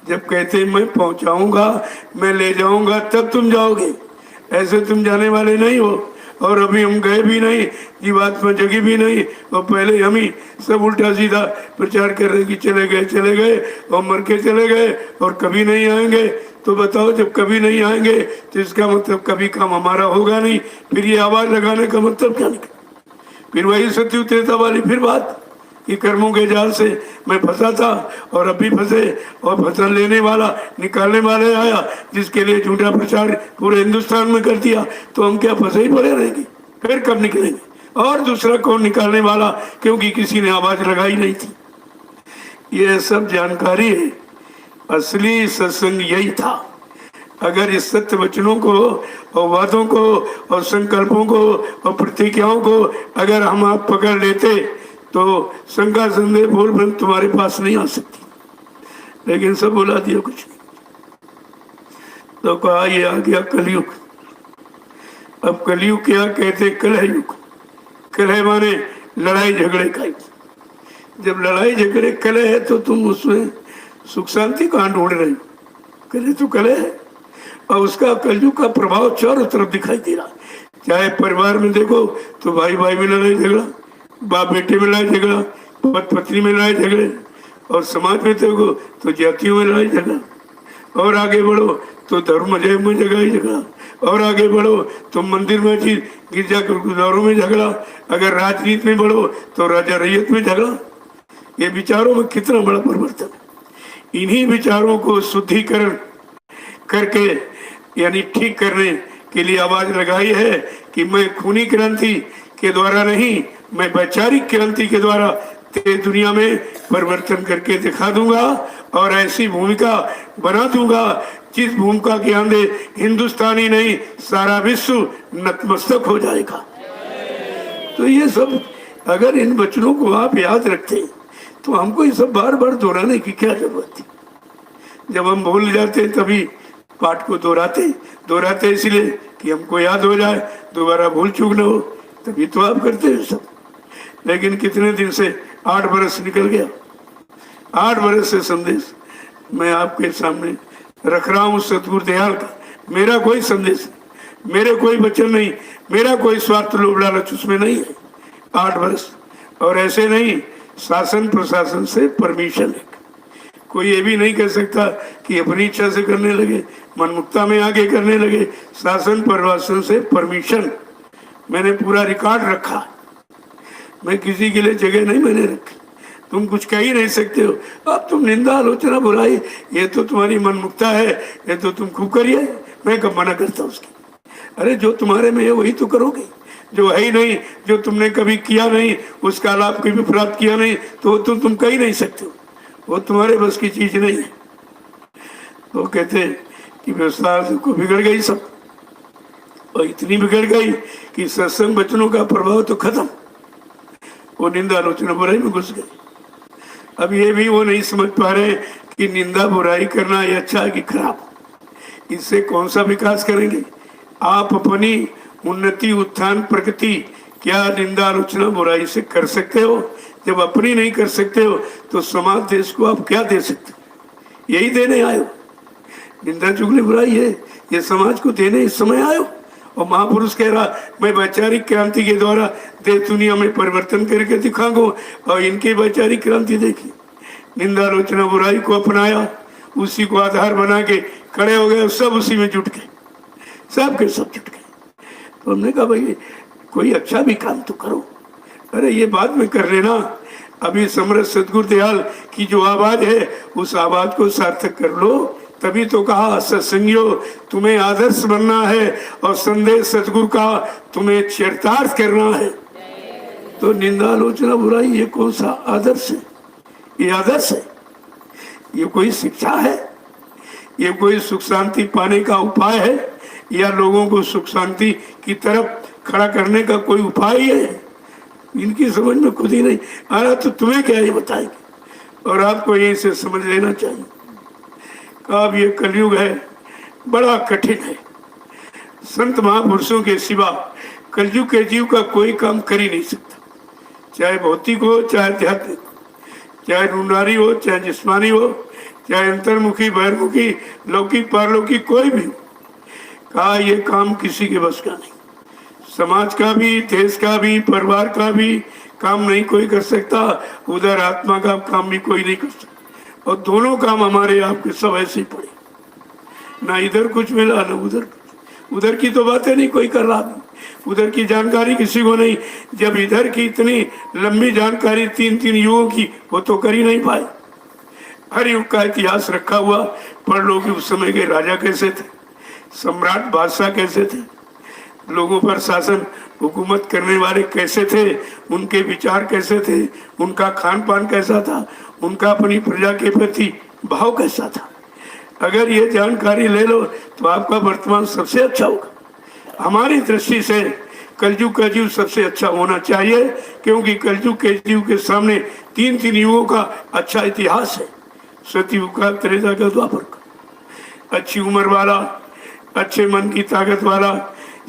जब कहते मैं पहुंचाऊंगा, मैं ले जाऊंगा, तब तुम जाओगे। ऐसे तुम जाने वाले नहीं हो। और अभी हम गए भी नहीं, जीवात्मा जगी भी नहीं, और पहले हम ही सब उल्टा सीधा प्रचार कर रहे कि चले गए और मर के चले गए और कभी नहीं आएंगे। तो बताओ, जब कभी नहीं आएंगे तो इसका मतलब कभी काम हमारा होगा नहीं। फिर ये आवाज लगाने का मतलब क्या निकला? फिर वही सत्यु त्रेता वाली फिर बात कि कर्मों के जाल से मैं फंसा था और अभी फंसे, और फसल लेने वाला निकालने वाले आया जिसके लिए झूठा प्रचार पूरे हिंदुस्तान में कर दिया। तो हम क्या फंसे ही पड़े रहेंगे? फिर कब निकलेंगे? और दूसरा कौन निकालने वाला, क्योंकि किसी ने आवाज लगाई नहीं थी। ये सब जानकारी है। असली सत्संग यही था। अगर इस सत्य वचनों को और वादों को और संकल्पों को और प्रतिज्ञाओं को अगर हम आप पकड़ लेते तो शंका संदेह बोल बंद तुम्हारे पास नहीं आ सकती। लेकिन सब बुला दिया, कुछ नहीं। तो कहा ये आ गया कलयुग। अब कलयुग क्या कहते? कलह युग। कलह माने लड़ाई झगड़े का युग। जब लड़ाई झगड़े कलह है तो तुम उसमें सुख शांति कहाँ ढूंढ रहे हो? कलह तो कलह है, और उसका कलयुग का प्रभाव चारों तरफ दिखाई दे रहा। चाहे परिवार में देखो तो भाई भाई में लड़ाई झगड़ा, बाप बेटे में लड़ाई झगड़ा, पति पत्नी में लड़ाई झगड़े, और समाज में देखो तो जातियों में लड़ाई झगड़ा, और आगे बढ़ो तो धर्म मजहब में झगड़ा, और आगे बढ़ो तो मंदिर मस्जिद गिरजा गुरुद्वारों में झगड़ा, अगर राजनीति में बढ़ो तो राजा रैयत में झगड़ा। ये विचारों में कितना बड़ा परिवर्तन। इन्हीं विचारों को शुद्धिकरण करके यानी ठीक करने के लिए आवाज लगाई है कि मैं खूनी क्रांति के द्वारा नहीं, मैं वैचारिक क्रांति के द्वारा तेरे दुनिया में परिवर्तन करके दिखा दूंगा, और ऐसी भूमिका बना दूंगा जिस भूमिका के आंदे हिंदुस्तानी नहीं सारा विश्व नतमस्तक हो जाएगा। तो ये सब अगर इन वचनों को आप याद रखते तो हमको ये सब बार बार दोहराने की क्या जरूरत थी? जब हम भूल जाते तभी पाठ को दोहराते इसलिए कि हमको याद हो जाए, दोबारा भूल चूक न हो, तभी तो आप करते हैं सब। लेकिन कितने दिन से 8 बरस निकल गया। 8 बरस से संदेश मैं आपके सामने रख रहा हूँ सतगुरु दयाल का। मेरा कोई संदेश, मेरे कोई वचन नहीं, मेरा कोई स्वार्थ लोभ लालच उसमें नहीं है। 8 बरस, और ऐसे नहीं, शासन प्रशासन से परमिशन है। कोई ये भी नहीं कह सकता कि अपनी इच्छा से करने लगे, मनमुक्ता में आगे करने लगे। शासन प्रशासन से परमिशन, मैंने पूरा रिकॉर्ड रखा, मैं किसी के लिए जगह नहीं मैंने रखी। तुम कुछ कह ही नहीं सकते हो। अब तुम निंदा आलोचना बुराई ये तो तुम्हारी मनमुक्ता है, ये तो तुम खूब करिए, मैं कब मना करता उसकी। अरे जो तुम्हारे में है वही तो करोगे, जो है ही नहीं, जो तुमने कभी किया नहीं, उसका लाभ कभी प्राप्त किया नहीं, तो वो तुम कह ही नहीं सकते हो, वो तुम्हारे बस की चीज नहीं है। तो कहते हैं कि व्यवस्था को बिगड़ गई सब, और इतनी बिगड़ गई कि सत्संग वचनों का प्रभाव तो खत्म, वो निंदा आलोचना बुराई में घुस गए। अब ये भी वो नहीं समझ पा रहे कि निंदा बुराई करना ये अच्छा है कि खराब, इससे कौन सा विकास करेंगे आप? अपनी उन्नति उत्थान प्रगति क्या निंदा आलोचना बुराई से कर सकते हो? जब अपनी नहीं कर सकते हो तो समाज देश को आप क्या दे सकते हो? यही देने आए हो, निंदा चुगली बुराई है, ये समाज को देने इस समय आए हो। और महापुरुष कह रहा मैं वैचारिक क्रांति के द्वारा देश दुनिया में परिवर्तन करके दिखाऊंगा, और इनकी वैचारिक क्रांति देखी, निंदा आलोचना बुराई को अपनाया, उसी को आधार बना के खड़े हो गए, सब उसी में जुट गए, सब के सब जुट गए। तो हमने कहा भाई कोई अच्छा भी काम तो करो। अरे ये बाद में कर लेना, अभी समर्थ सदगुरु दयाल की जो आवाज है उस आवाज को सार्थक कर लो। तभी तो कहा सत्संगियों तुम्हें आदर्श बनना है, और संदेश सदगुरु का तुम्हें चरितार्थ करना है। तो निंदा आलोचना बुराई ये कौन सा आदर्श है? ये आदर्श है? ये कोई शिक्षा है? ये कोई सुख शांति पाने का उपाय है? या लोगों को सुख शांति की तरफ खड़ा करने का कोई उपाय है? इनकी समझ में खुद ही नहीं आ रहा, तो तुम्हें क्या ये बताएंगे? और आपको यही से समझ लेना चाहिए। अब ये कलयुग है, बड़ा कठिन है। संत महापुरुषों के सिवा कलयुग के जीव का कोई काम कर ही नहीं सकता, चाहे भौतिक हो, चाहे आध्यात्मिक, चाहे रूनारी हो, चाहे जिस्मानी हो, चाहे अंतर्मुखी बहिर्मुखी, लौकिक पारलौकिक, कोई भी हो। कहा ये काम किसी के बस का नहीं, समाज का भी, देश का भी, परिवार का भी काम नहीं कोई कर सकता, उधर आत्मा का काम भी कोई नहीं कर सकता। और दोनों काम हमारे आपके सब ऐसे ही पड़े, ना इधर कुछ मिला ना उधर। उधर की तो बातें नहीं कोई कर रहा, उधर की जानकारी किसी को नहीं। जब इधर की इतनी लंबी जानकारी 3-3 युगों की, वो तो कर ही नहीं पाए। हर युग का इतिहास रखा हुआ, पढ़ लो कि उस समय के राजा कैसे थे, सम्राट बादशाह कैसे थे, लोगों पर शासन हुकूमत करने वाले कैसे थे, उनके विचार कैसे थे, उनका खान पान कैसा था, उनका अपनी प्रजा के प्रति भाव कैसा था। अगर ये जानकारी ले लो तो आपका वर्तमान सबसे अच्छा होगा। हमारी दृष्टि से कलयुग का जीव सबसे अच्छा होना चाहिए, क्योंकि कलयुग के जीव के सामने 3-3 युगों का अच्छा इतिहास है। सतयुग का, त्रेता का, द्वापर का। अच्छी उम्र वाला, अच्छे मन की ताकत वाला,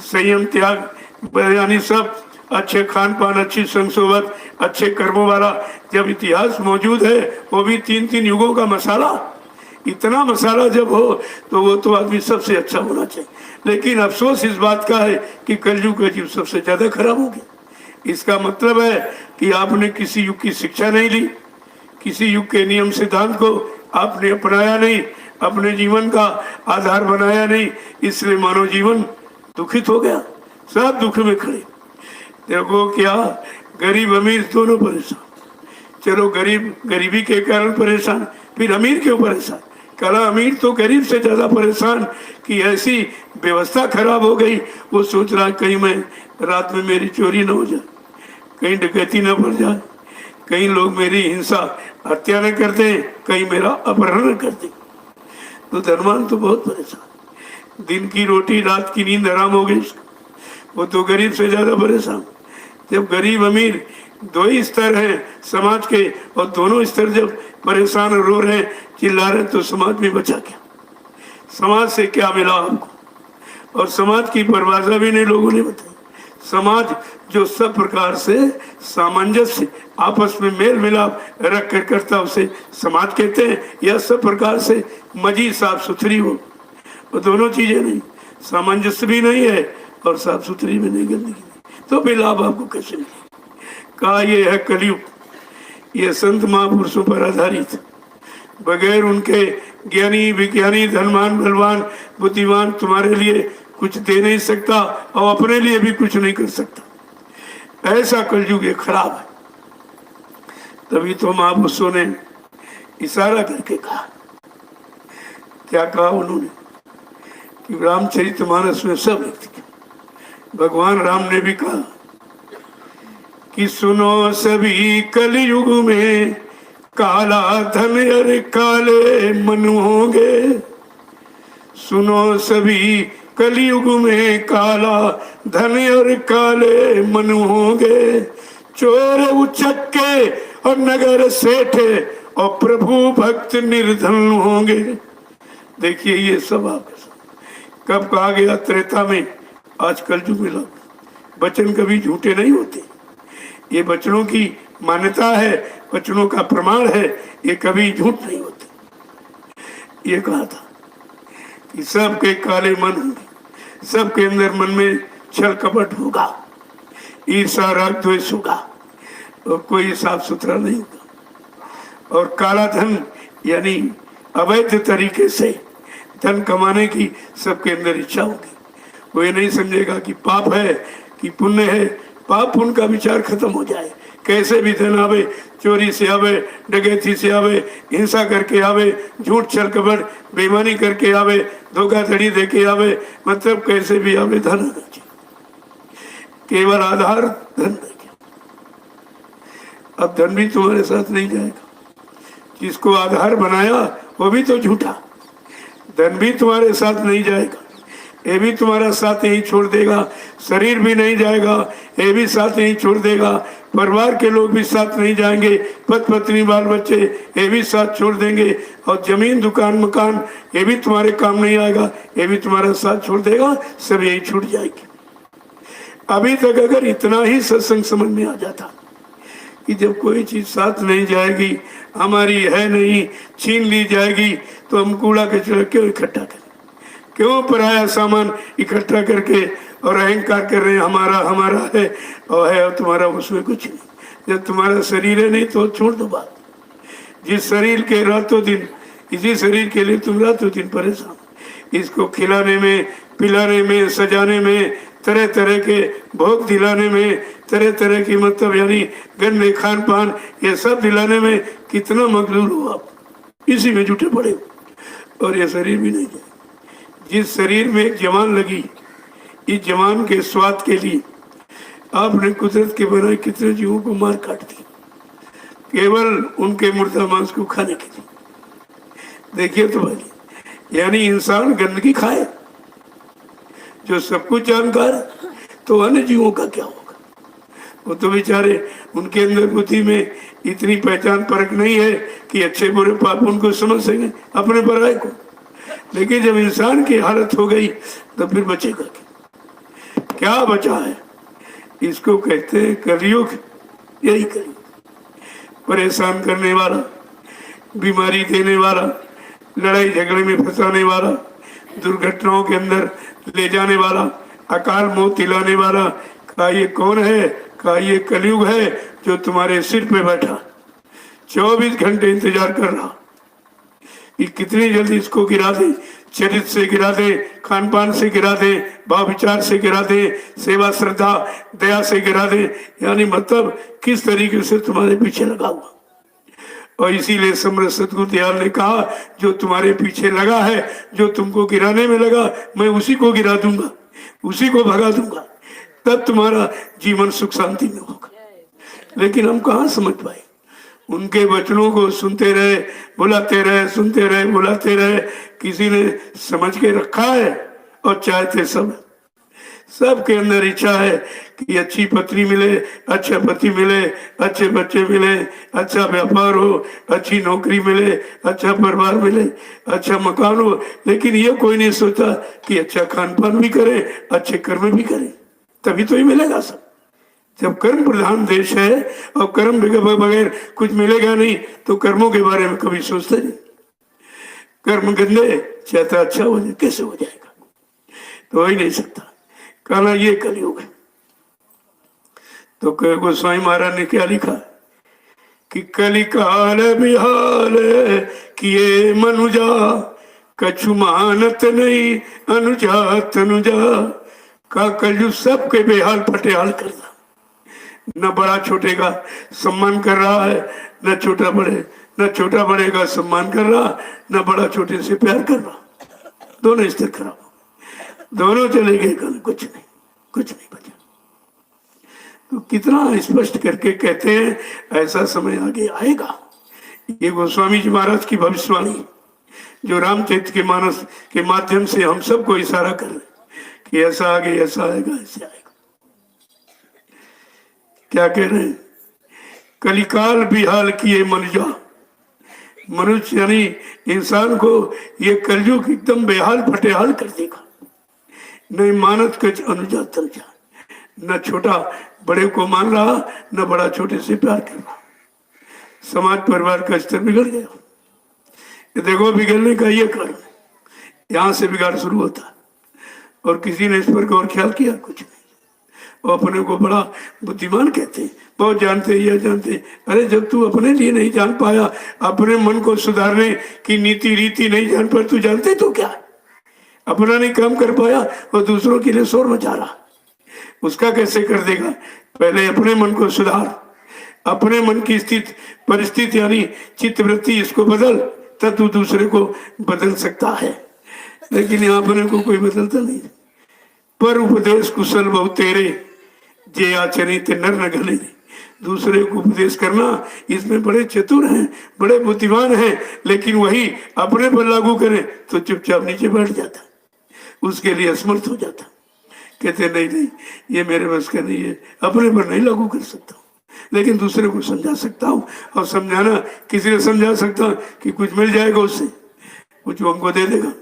संयम त्याग यानी सब अच्छे खान पान, अच्छी संसोबत, अच्छे कर्मों वाला जब इतिहास मौजूद है, वो भी 3-3 युगों का मसाला, इतना मसाला जब हो तो वो तो आदमी सबसे अच्छा होना चाहिए। लेकिन अफसोस इस बात का है कि कलयुग का जीव सबसे ज्यादा खराब हो गया। इसका मतलब है कि आपने किसी युग की शिक्षा नहीं ली, किसी युग के नियम सिद्धांत को आपने अपनाया नहीं, अपने जीवन का आधार बनाया नहीं, इसलिए मानव जीवन दुखित हो गया, सब दुख में खड़े। देखो क्या गरीब अमीर दोनों परेशान। चलो गरीब गरीबी के कारण परेशान, फिर अमीर क्यों परेशान? कला अमीर तो गरीब से ज्यादा परेशान कि ऐसी व्यवस्था खराब हो गई, वो सोच रहा कहीं मैं रात में मेरी चोरी न हो जाए, कहीं डकैती न पड़ जाए, कहीं लोग मेरी हिंसा हत्या न कर दें, कहीं मेरा अपहरण न कर दें। तो धनवान तो बहुत परेशान, दिन की रोटी रात की नींद हराम हो गई, वो तो गरीब से ज्यादा परेशान। जब गरीब अमीर दो ही स्तर हैं समाज के, और दोनों स्तर जब परेशान रो रहे हैं, चिल्ला रहे हैं, तो समाज में बचा क्या? समाज से क्या मिला आपको? और समाज की परिभाषा भी नहीं लोगों ने बताई। समाज जो सब प्रकार से सामंजस्य, आपस में मेल मिलाप रख कर करता, उसे समाज कहते हैं। या सब प्रकार से मजी साफ सुथरी हो, वो दोनों चीजें नहीं, सामंजस्य भी नहीं है और साफ सुथरी भी नहीं, गंदगी नहीं, तो भी लाभ आपको कैसे मिले? कहा ये है कलयुग, ये संत महापुरुषों पर आधारित। बगैर उनके ज्ञानी विज्ञानी धनवान बलवान बुद्धिमान तुम्हारे लिए कुछ दे नहीं सकता और अपने लिए भी कुछ नहीं कर सकता। ऐसा कलयुग ये खराब है। तभी तो महापुरुषों ने इशारा करके कहा, क्या कहा उन्होंने कि रामचरितमानस में सब लिख दिया। भगवान राम ने भी कहा कि सुनो सभी कलयुग में काला धन और काले मन होंगे। सुनो सभी कलयुग में काला धन और काले मन होंगे। चोर उचक्के और नगर सेठे और प्रभु भक्त निर्धन होंगे। देखिए ये सब आपके साथ कब कहा गया? त्रेता में। आज कलयुग में लोग वचन कभी झूठे नहीं होते। ये वचनों की मान्यता है, वचनों का प्रमाण है, ये कभी झूठ नहीं होते। ये कहा था कि सबके काले मन होंगे, सबके अंदर मन में छल कपट होगा, ईर्ष्या राग द्वेष होगा और कोई साफ सुथरा नहीं होगा। और काला धन यानी अवैध तरीके से धन कमाने की सबके अंदर इच्छा होगी। वो ये नहीं समझेगा कि पाप है कि पुण्य है। पाप पुण्य का विचार खत्म हो जाए। कैसे भी धन आवे, चोरी से आवे, डकैती से आवे, हिंसा करके आवे, झूठ छल कपट बेईमानी करके आवे, धोखाधड़ी देके आवे, मतलब कैसे भी आवे धन आना चाहिए। केवल आधार धन रखे। अब धन भी तुम्हारे साथ नहीं जाएगा। जिसको आधार बनाया वो भी तो झूठा। धन भी तुम्हारे साथ नहीं जाएगा, ये भी तुम्हारा साथ यही छोड़ देगा। शरीर भी नहीं जाएगा, ये भी साथ यही छोड़ देगा। परिवार के लोग भी साथ नहीं जाएंगे, पति पत्नी बाल बच्चे ये भी साथ छोड़ देंगे। और जमीन दुकान मकान ये भी तुम्हारे काम नहीं आएगा, ये भी तुम्हारा साथ छोड़ देगा। सब यही छूट जाएगी। अभी तक अगर इतना ही सत्संग समझ में आ जाता कि जब कोई चीज साथ नहीं जाएगी, हमारी है नहीं, छीन ली जाएगी, तो हम कूड़ा कचरा क्यों इकट्ठा करें? क्यों पराया सामान इकट्ठा करके और अहंकार कर रहे हैं हमारा हमारा है और है और तुम्हारा उसमें कुछ नहीं। जब तुम्हारा शरीर है नहीं तो छोड़ दो बात। जिस शरीर के रातों दिन, इसी शरीर के लिए तुम रातों दिन परेशान। इसको खिलाने में, पिलाने में, सजाने में, तरह तरह के भोग दिलाने में, तरह तरह की मतलब यानी गंदे खान पान ये सब दिलाने में कितना मगरूर हो आप। इसी में जुटे पड़े हो और ये शरीर भी नहीं जाए। जिस शरीर में एक जवान लगी, इस जवान के स्वाद के लिए आपने कुदरत के बनाए कितने जीवों को मार काट दी, केवल उनके मुर्दा मांस को खाने के लिए। देखिए तो भाई, यानी इंसान गंदगी खाए जो सब कुछ जानकार है, तो अन्य जीवों का क्या होगा? वो तो बेचारे, उनके अंदर बुद्धि में इतनी पहचान परख नहीं है कि अच्छे बुरे पाप उनको समझ सकें अपने पराये को। लेकिन जब इंसान की हालत हो गई तो फिर बचेगा क्या बचा है? इसको कहते हैं कलयुग। यही कलयुग, परेशान करने वाला, बीमारी देने वाला, लड़ाई झगड़े में फंसाने वाला, दुर्घटनाओं के अंदर ले जाने वाला, अकाल मौत दिलाने वाला। का ये कौन है? का ये कलयुग है जो तुम्हारे सिर पे बैठा 24 घंटे इंतजार कर रहा कि कितनी जल्दी इसको गिरा दे। चरित्र से गिरा दे, खान पान से गिरा दे, भाव विचार से गिरा दे, सेवा श्रद्धा दया से गिरा दे। यानी मतलब किस तरीके से तुम्हारे पीछे लगा हुआ। और इसीलिए समर्थ सतगुरु दयाल ने कहा, जो तुम्हारे पीछे लगा है, जो तुमको गिराने में लगा, मैं उसी को गिरा दूंगा, उसी को भगा दूंगा। तब तुम्हारा जीवन सुख शांति में होगा। लेकिन हम कहाँ समझ पाए? उनके वचनों को सुनते रहे, बुलाते रहे, सुनते रहे, बुलाते रहे। किसी ने समझ के रखा है और चाहते सबके अंदर इच्छा है कि अच्छी पत्नी मिले, अच्छा पति मिले, अच्छे बच्चे मिले, अच्छा व्यापार हो, अच्छी नौकरी मिले, अच्छा परिवार मिले, अच्छा मकान हो। लेकिन ये कोई नहीं सोचा कि अच्छा खान पान भी करे, अच्छे कर्म भी करे, तभी तो ही मिलेगा सब। जब कर्म प्रधान देश है और कर्म बगैर कुछ मिलेगा नहीं, तो कर्मों के बारे में कभी सोचते नहीं। कर्म गंदे, चाहता अच्छा हो जाए, कैसे हो जाएगा? तो हो ही नहीं सकता। कहना ये कलयुग है। तो गोस्वामी महाराज ने क्या लिखा कि कलिकाल बिहाल किए मनुजा, कछु मानत नहीं अनुजा तनुजा। का कलयुग सबके बेहाल फटेहाल कर रहा, न बड़ा छोटे का सम्मान कर रहा है, न छोटा बड़े का सम्मान कर रहा, न बड़ा छोटे से प्यार कर रहा। दोनों स्थिर खराब हो गए, दोनों चले गए, कल कुछ नहीं बचा। तो कितना स्पष्ट करके कहते हैं ऐसा समय आगे आएगा। ये गोस्वामी जी महाराज की भविष्यवाणी, जो रामचरित के मानस के माध्यम से हम सबको इशारा कर रहे कि ऐसा आगे ऐसा आएगा, ऐसे आएगा। क्या कह रहे हैं? कलिकाल बिहाल किए मनुजा। मनुष्य यानी इंसान को ये कलयुग एकदम बेहाल फटेहाल कर देगा। नहीं मानत कच अनुजा तनुजा, न छोटा बड़े को मान रहा, न बड़ा छोटे से प्यार कर रहा। समाज परिवार का स्तर बिगड़ गया। ये देखो बिगड़ने का ये कारण, यहाँ से बिगाड़ शुरू होता है। और किसी ने इस पर गौर ख्याल किया? कुछ नहीं। वो अपने को बड़ा बुद्धिमान कहते हैं, बहुत जानते, ये जानते। अरे जब तू अपने लिए नहीं जान पाया, अपने मन को सुधारने की नीति रीति नहीं जान पाया, तू जानते तो क्या? अपना नहीं काम कर पाया और दूसरों के लिए शोर मचा रहा, उसका कैसे कर देगा? पहले अपने मन को सुधार, अपने मन की स्थिति परिस्थिति यानी चित्तवृत्ति इसको बदल, तब तू दूसरे को बदल सकता है। लेकिन यहाँ अपने को कोई बदलता नहीं। पर उपदेश कुशल बहु तेरे, जे आचरित नर न घने। दूसरे को उपदेश करना, इसमें बड़े चतुर हैं, बड़े बुद्धिमान हैं, लेकिन वही अपने पर लागू करें तो चुपचाप नीचे बैठ जाता, उसके लिए असमर्थ हो जाता। कहते नहीं ये मेरे बस का नहीं है, अपने पर नहीं लागू कर सकता हूँ, लेकिन दूसरे को समझा सकता हूँ। और समझाना किसी ने समझा सकता कि कुछ मिल जाएगा उससे, कुछ हमको दे देगा,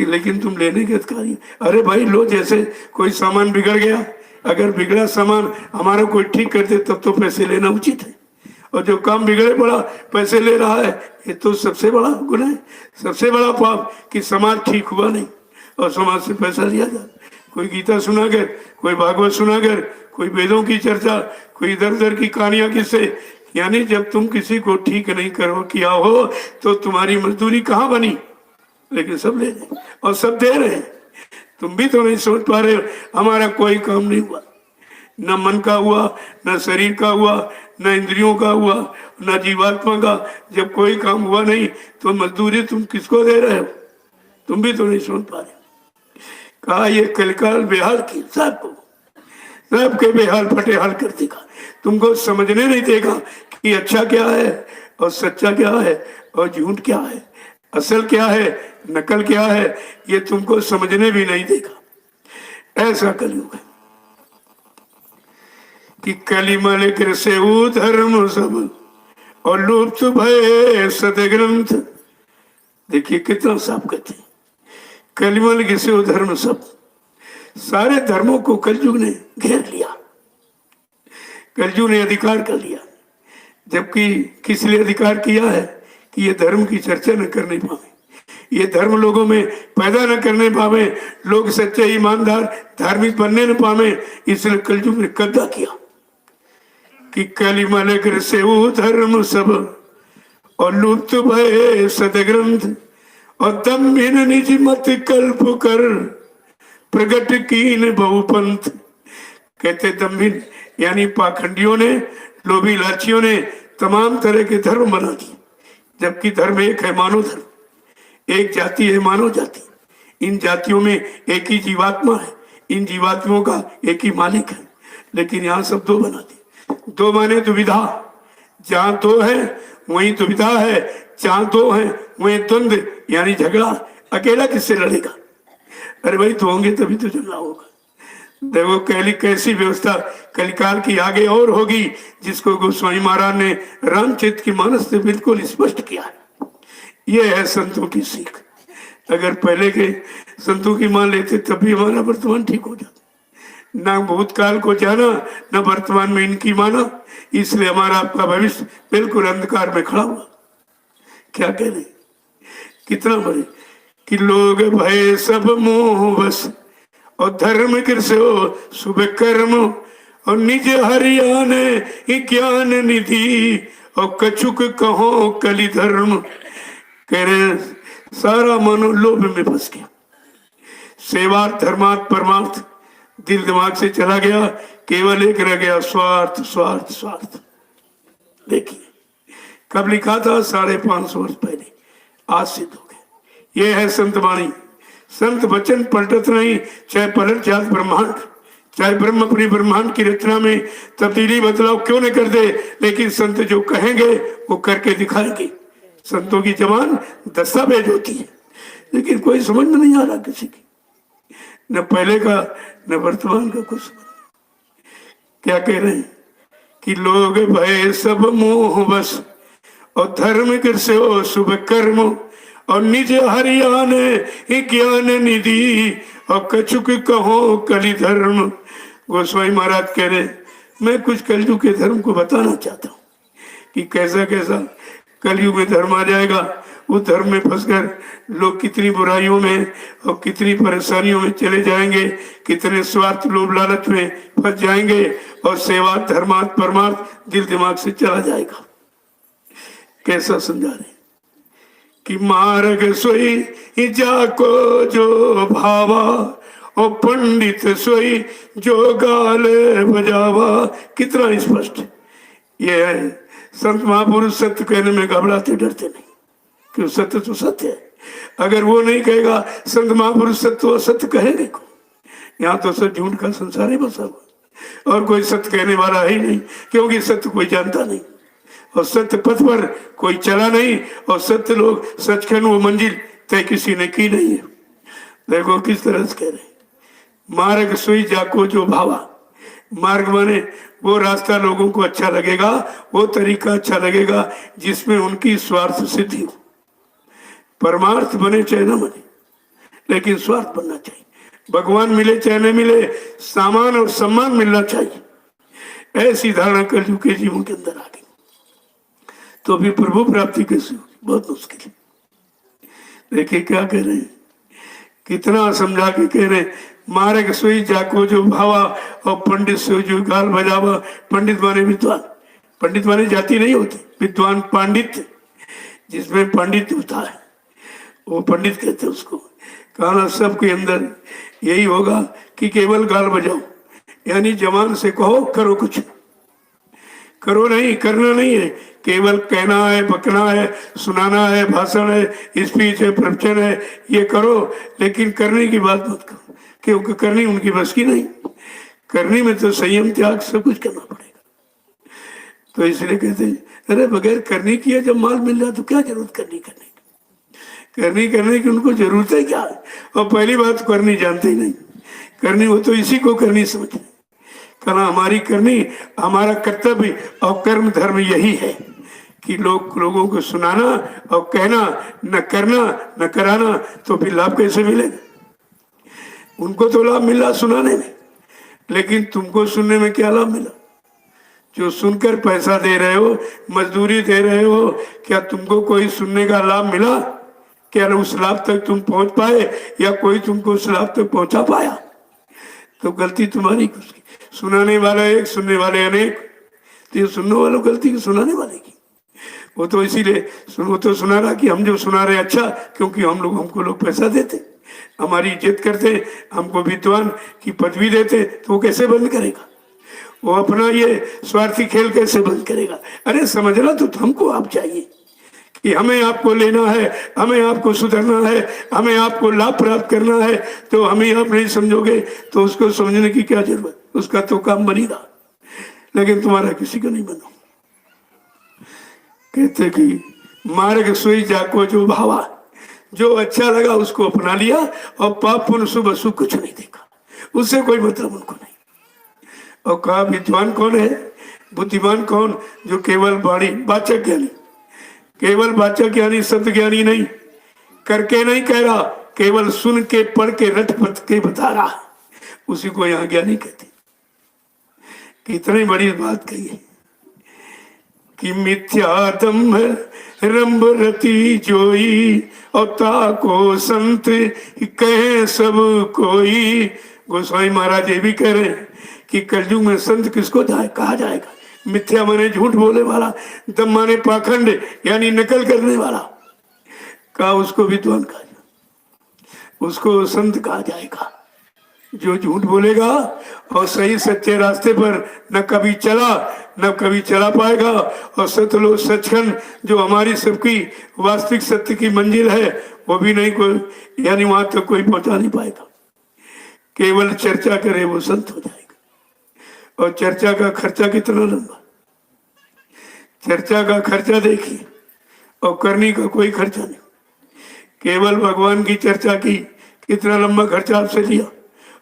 लेकिन तुम लेने के अधिकारी। अरे भाई लो, जैसे कोई सामान बिगड़ गया, अगर बिगड़ा सामान हमारा कोई ठीक कर दे तब तो पैसे लेना उचित है। और जो काम बिगड़े पड़ा पैसे ले रहा है, ये तो सबसे बड़ा गुनाह है, सबसे बड़ा पाप कि समाज ठीक हुआ नहीं और समाज से पैसा लिया जाए। कोई गीता सुनाकर, कोई भागवत सुनाकर, कोई वेदों की चर्चा, कोई इधर उधर की कहानियां किससे, यानी जब तुम किसी को ठीक नहीं करो किया हो तो तुम्हारी मजदूरी कहाँ बनी? लेकिन सब ले रहे और सब दे रहे हैं। तुम भी तो नहीं सोच पा रहे हो हमारा कोई काम नहीं हुआ, न मन का हुआ, न शरीर का हुआ, न इंद्रियों का हुआ, न जीवात्मा का। जब कोई काम हुआ नहीं तो मजदूरी तुम किसको दे रहे हो? तुम भी तो नहीं सोच पा रहे। कहा ये कलिकाल बेहाल की, सबके बेहाल फटेहाल कर देगा। तुमको समझने नहीं देगा कि अच्छा क्या है और सच्चा क्या है और झूठ क्या है, असल क्या है, नकल क्या है, ये तुमको समझने भी नहीं देगा। ऐसा कलयुग है कि कलिमल कृषे धर्म सब और लुप्त भय सदग्रंथ। देखिए कितना साफ कहते हैं, कलिमल कृषे धर्म सब, सारे धर्मों को कलयुग ने घेर लिया, कलयुग ने अधिकार कर लिया। जबकि किस लिए अधिकार किया है कि ये धर्म की चर्चा न करने पावे, ये धर्म लोगों में पैदा न करने पावे, लोग सच्चे ईमानदार धार्मिक बनने न पावे, इसलिए कलयुग ने कब्जा किया कि कलिमल कृषे धर्म सब और लुप्त भय सदग्रंथ और दम्भिन निज मत कल्प कर प्रगट कीन बहुपंथ। कहते दम्भिन यानी पाखंडियों ने, लोभी लाचियों ने तमाम तरह के धर्म बना दिए, जबकि धर्म एक है, मानव धर्म। एक जाति है मानव जाति, इन जातियों में एक ही जीवात्मा है, इन जीवात्माओं का एक ही मालिक है। लेकिन यहाँ सब दो बना दिए। दो माने दुविधा, जहाँ दो है वहीं दुविधा है, जहाँ दो है वहीं द्वंद्व यानी झगड़ा। अकेला किससे लड़ेगा? अरे भाई दो होंगे तभी तो झगड़ा होगा। देखो कैसी व्यवस्था कलिकाल की आगे और होगी, जिसको गोस्वामी महाराज ने रामचरित की मानस से बिल्कुल स्पष्ट किया है। ये है संतों की सीख। अगर पहले के संतों की मान लेते तब भी हमारा वर्तमान ठीक हो जाता। ना भूतकाल को जाना, ना वर्तमान में इनकी माना, इसलिए हमारा आपका भविष्य बिल्कुल अंधकार में खड़ा हुआ। क्या कह रहे, कितना बड़े कि लोग भय सब मोह बस और धर्म कृषो शुभ कर्म और निज हरियाने ज्ञान निधि और कछुक कहो कलि धर्म। कह रहे सारा मनो लोभ में फंस गया। सेवार्थ धर्मार्थ परमार्थ दिल दिमाग से चला गया, केवल एक रह गया, स्वार्थ स्वार्थ स्वार्थ। देखिए कब लिखा था? 550 वर्ष पहले, आज सिद्ध हो गए। ये है संत वाणी। संत वचन पलटत नहीं, चाहे पलट जात ब्रह्मांड, चाहे ब्रह्म अपनी ब्रह्मांड की रचना में तब्दीली बदलाव क्यों न कर दे, लेकिन संत जो कहेंगे वो करके दिखाएंगे। संतों की जबान दस्तावेज होती है, लेकिन कोई समझ में नहीं आ रहा किसी की, न पहले का न वर्तमान का कुछ। क्या कह रहे हैं कि लोग भय सब मोह बस, और धर्म कृष्ण हो शुभ कर्म, और निज हरियाण ज्ञान निधि, और कछुक कहो कलि धर्म। गोस्वामी महाराज कह रहे मैं कुछ कलयुग के धर्म को बताना चाहता हूँ कि कैसा कैसा कलयुग में धर्म आ जाएगा। उस धर्म में फंसकर लोग कितनी बुराइयों में और कितनी परेशानियों में चले जाएंगे, कितने स्वार्थ लोभ लालच में फंस जाएंगे, और सेवा धर्मार्थ परमार्थ दिल दिमाग से चला जाएगा। कैसा समझा रहे कि मार्ग सोई जाको जो भावा, और पंडित सोई जो गाल बजावा। कितना स्पष्ट ये है। संत महापुरुष सत्य कहने में घबराते डरते नहीं, क्यों? सत्य तो सत्य है। अगर वो नहीं कहेगा संत महापुरुष सत्य, तो सत्य कहेंगे को? यहाँ तो सब झूठ का संसार ही बसा हुआ, और कोई सत्य कहने वाला है ही नहीं, क्योंकि सत्य कोई जानता नहीं, और सत्य पथ पर कोई चला नहीं, और सत्य लोग सचखंड वो मंजिल तय किसी ने की नहीं है। देखो किस तरह से कह रहे, मार्ग सोई जाको जो भावा। मार्ग माने वो रास्ता लोगों को अच्छा लगेगा, वो तरीका अच्छा लगेगा जिसमें उनकी स्वार्थ सिद्धि हो। परमार्थ बने चाहे न बने, लेकिन स्वार्थ बनना चाहिए। भगवान मिले चाहे न मिले, सामान और सम्मान मिलना चाहिए। ऐसी धारणा कलयुग के जीवों के अंदर आ गई, तो भी प्रभु प्राप्ति कैसे होगी? बहुत मुश्किल है। देखिए क्या कह रहे हैं, कितना समझा के कह रहे, मार्ग सोई जाको जो भावा, और पंडित सोई जो गाल बजावा। पंडित माने विद्वान, पंडित माने जाति नहीं होती, विद्वान पांडित्य, जिसमें पंडित होता है वो पंडित कहते हैं उसको। कहना सबके अंदर यही होगा कि केवल गाल बजाओ, यानी जवान से कहो करो कुछ, करो नहीं, करना नहीं है, केवल कहना है, बकना है, सुनाना है, भाषण है, स्पीच है, प्रवचन है, ये करो, लेकिन करने की बात मत करो, क्योंकि करनी उनकी बस की नहीं। करने में तो संयम त्याग सब कुछ करना पड़ेगा। तो इसलिए कहते हैं अरे बगैर करने की है, जब माल मिल जाए तो क्या जरूरत करने की? करने की उनको जरूरत है क्या? और पहली बात करनी जानते ही नहीं, करनी हो तो इसी को करनी समझते। कहना हमारी करनी, हमारा कर्तव्य और कर्म धर्म यही है कि लोगों को सुनाना और कहना, न करना न कराना, तो फिर लाभ कैसे मिलेगा? उनको तो लाभ मिला सुनाने में, लेकिन तुमको सुनने में क्या लाभ मिला? जो सुनकर पैसा दे रहे हो, मजदूरी दे रहे हो, क्या तुमको कोई सुनने का लाभ मिला? क्या उस लाभ तक तुम पहुंच पाए, या कोई तुमको उस लाभ तक पहुंचा पाया? तो गलती तुम्हारी। सुनाने वाला एक, सुनने वाले अनेक। तो ये सुनने वालों गलती की सुनाने वाले की। वो तो इसीलिए वो तो सुना रहा कि हम जो सुना रहे अच्छा, क्योंकि हमको लोग पैसा देते, हमारी इज्जत करते, हमको विद्वान की पदवी देते, तो वो कैसे बंद करेगा? वो अपना ये स्वार्थी खेल कैसे बंद करेगा? अरे समझना तो हमको आप चाहिए कि हमें आपको लेना है, हमें आपको सुधरना है, हमें आपको लाभ प्राप्त करना है। तो हमें आप नहीं समझोगे तो उसको समझने की क्या जरूरत? उसका तो काम बनी रहा, लेकिन तुम्हारा किसी का नहीं बना। कहते कि मार्ग सोई जाको जो भावा, जो अच्छा लगा उसको अपना लिया, और पाप पुण्य शुभ अशुभ कुछ नहीं देखा, उससे कोई मतलब उनको नहीं। और कहा विद्वान कौन है, बुद्धिमान कौन? जो केवल वाणी वाचक ज्ञानी, केवल वाचक ज्ञानी, शब्द ज्ञानी नहीं, करके नहीं कह रहा, केवल सुन के पढ़ के रट पट के बता रहा, उसी को यहाँ ज्ञानी कहते। कितनी बड़ी बात कही है कि मिथ्या दम्भ रंभ रति जोई, और ताको संत कहे सब कोई। गोस्वामी महाराज ये भी कह रहे हैं कि कलयुग में संत किसको कहा जाएगा? मिथ्या माने झूठ बोलने वाला, दम माने पाखंड यानी नकल करने वाला, कहा उसको विद्वान कहा जाए, उसको संत कहा जाएगा। जो झूठ बोलेगा और सही सच्चे रास्ते पर न कभी चला न कभी चला पाएगा। और सतलोक सचखंड जो हमारी सबकी वास्तविक सत्य की मंजिल है, वो भी नहीं कोई, यानी वहां तक कोई पहुंचा नहीं पाएगा। केवल चर्चा करे वो संत हो जाएगा। और चर्चा का खर्चा कितना लंबा, चर्चा का खर्चा देखिए, और करने का कोई खर्चा नहीं। केवल भगवान की चर्चा की, कितना लंबा खर्चा आपसे लिया।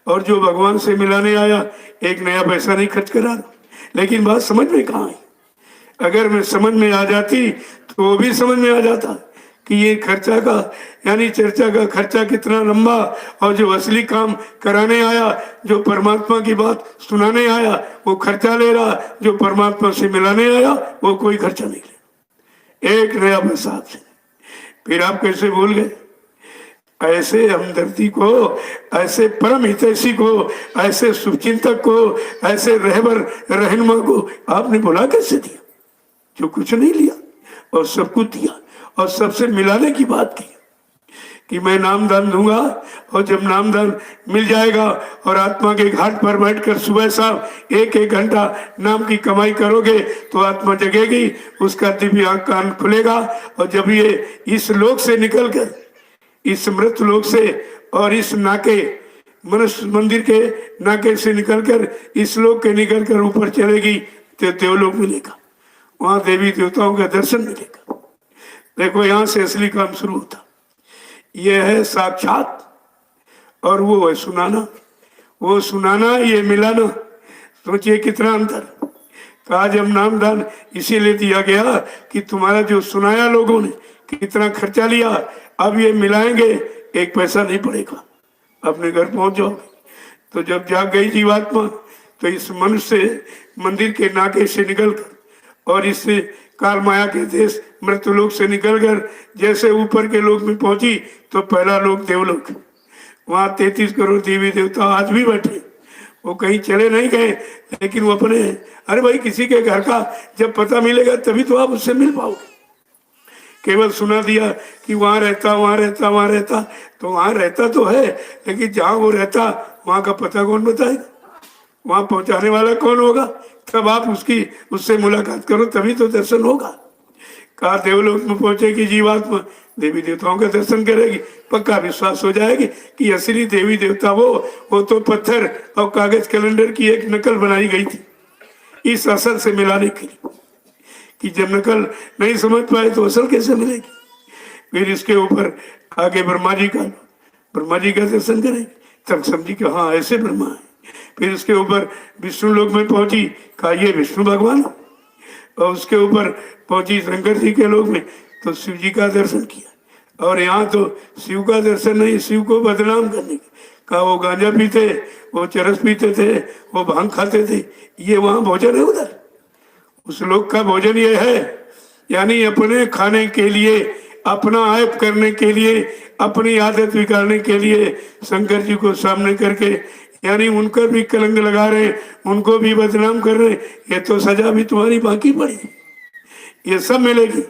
और जो भगवान से मिलाने आया, एक नया पैसा नहीं खर्च करा। लेकिन बात समझ में कहाँ आई? अगर मैं समझ में आ जाती तो वो भी समझ में आ जाता कि ये खर्चा का, यानी चर्चा का खर्चा कितना लंबा। और जो असली काम कराने आया, जो परमात्मा की बात सुनाने आया, वो खर्चा ले रहा। जो परमात्मा से मिलाने आया, वो कोई खर्चा नहीं ले, एक नया पैसा आपसे। फिर आप कैसे भूल गए? ऐसे हमदर्दी को, ऐसे परम हितैषी को, ऐसे शुभचिंतक को, ऐसे रहबर रहनुमा को आपने बुला कैसे दिया, जो कुछ नहीं लिया और सब कुछ दिया। और सबसे मिलाने की बात की कि मैं नामदान दूंगा, और जब नामदान मिल जाएगा और आत्मा के घाट पर बैठकर सुबह शाम एक एक घंटा नाम की कमाई करोगे, तो आत्मा जगेगी, उसका दिव्य आंख कान खुलेगा। और जब ये इस लोक से निकलकर, इस मृत लोक से और इस नाके, मनुष्य मंदिर के नाके से निकलकर इस लोक के निकलकर ऊपर चलेगी, तो देवलोक मिलेगा, वहां देवी देवताओं का दर्शन मिलेगा। देखो, यहां से असली काम शुरू होता। यह है साक्षात, और वो है सुनाना। वो सुनाना, ये मिलाना, सोचिए कितना अंतर। कहा जब नामदान इसीलिए दिया गया कि तुम्हारा जो सुनाया लोगों ने, कितना खर्चा लिया, अब ये मिलाएंगे, एक पैसा नहीं पड़ेगा, अपने घर पहुंच जाओगे। तो जब जाग गई जीवात्मा, तो इस मनुष्य मंदिर के नाके से निकलकर और इस काल माया के देश मृत्युलोक से निकलकर जैसे ऊपर के लोक में पहुंची, तो पहला लोक देवलोक। वहां 33 करोड़ देवी देवता आज भी बैठे, वो कहीं चले नहीं गए, लेकिन वो अपने। अरे भाई, किसी के घर का जब पता मिलेगा तभी तो आप उससे मिल पाओगे। केवल सुना दिया कि वहां रहता, वहां रहता, वहां रहता, तो वहां रहता तो है, लेकिन जहां वो रहता वहां का पता कौन बताएगा? वहां पहुंचाने वाला कौन होगा? तब आप उससे मुलाकात करो, तभी तो दर्शन होगा। कहा देवलोक में पहुंचेगी जीवात्मा, देवी देवताओं का दर्शन करेगी, पक्का विश्वास हो जाएगी कि असली देवी देवता वो तो पत्थर और कागज कैलेंडर की एक नकल बनाई गई थी इस असल से मिलाने के लिए, कि जब नकल नहीं समझ पाए तो असल कैसे मिलेगी। फिर इसके ऊपर आगे ब्रह्मा जी का दर्शन करेंगे, तब समझी कि हाँ ऐसे ब्रह्मा है। फिर उसके ऊपर विष्णु लोक में पहुंची, कहा ये विष्णु भगवान। और उसके ऊपर पहुंची शंकर जी के लोक में, तो शिव जी का दर्शन किया। और यहाँ तो शिव का दर्शन नहीं, शिव को बदनाम करने का। वो गांजा पीते, वो चरस पीते थे, वो भांग खाते थे, ये वहाँ भोजन है उधर। उस लोक का भोजन ये है, यानी अपने खाने के लिए, अपना आयप करने के लिए, अपनी आदत बिगाड़ने के लिए शंकर जी को सामने करके, यानी उनका भी कलंक लगा रहे, उनको भी बदनाम कर रहे। ये तो सजा भी तुम्हारी बाकी पड़ी, ये सब मिलेगी।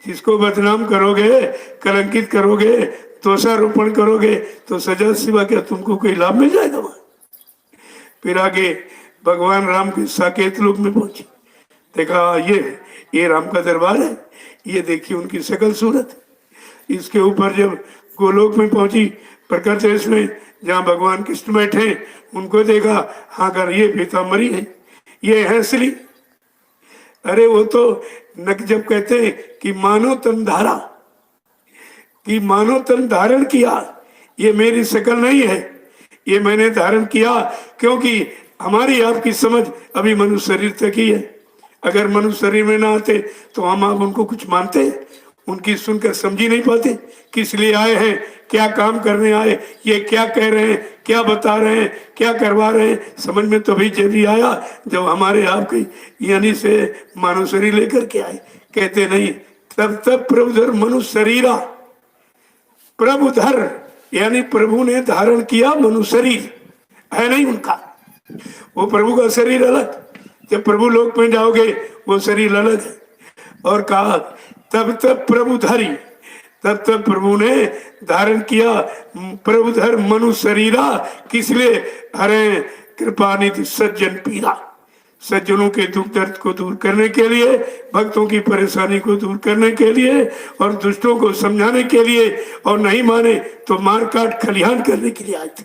जिसको बदनाम करोगे, कलंकित करोगे, दोषारोपण करोगे, तो सजा सिवा क्या तुमको कोई लाभ मिल जाएगा वहां? फिर आगे भगवान राम के साकेत लोक में पहुंचे, देखा ये राम का दरबार है, ये देखिए उनकी शकल सूरत। इसके ऊपर जब गोलोक में पहुंची, प्रकट देश में जहाँ भगवान कृष्ण बैठे, उनको देखा, हाँ कर ये पीताम्बरी है, ये है असली। अरे वो तो नक जब कहते हैं कि मानो तन धारा, कि मानो तन धारण किया, ये मेरी शकल नहीं है, ये मैंने धारण किया, क्योंकि हमारी आपकी समझ अभी मनुष्य शरीर तक ही है। अगर मनुष्य शरीर में ना आते तो हम आप उनको कुछ मानते, उनकी सुनकर समझ ही नहीं पाते किस लिए आए हैं, क्या काम करने आए, ये क्या कह रहे हैं, क्या बता रहे हैं, क्या करवा रहे हैं। समझ में तो भी जब ही आया जब हमारे आपके यानी से मानव शरीर लेकर के आए। कहते नहीं, तब प्रभुधर मनुष्य शरीरा, प्रभुधर यानी प्रभु ने धारण किया मनुष्य शरीर है नहीं उनका, वो प्रभु का शरीर अलग। जब प्रभु लोक में जाओगे वो शरीर अलग है। और कहा तब प्रभुधरी, तब तब प्रभु ने धारण किया प्रभु धर मनु शरीरा, किस लिए? हरे कृपा निधि सज्जन पीरा, सज्जनों के दुख दर्द को दूर करने के लिए, भक्तों की परेशानी को दूर करने के लिए और दुष्टों को समझाने के लिए, और नहीं माने तो मार काट खलिहान करने के लिए आए थे।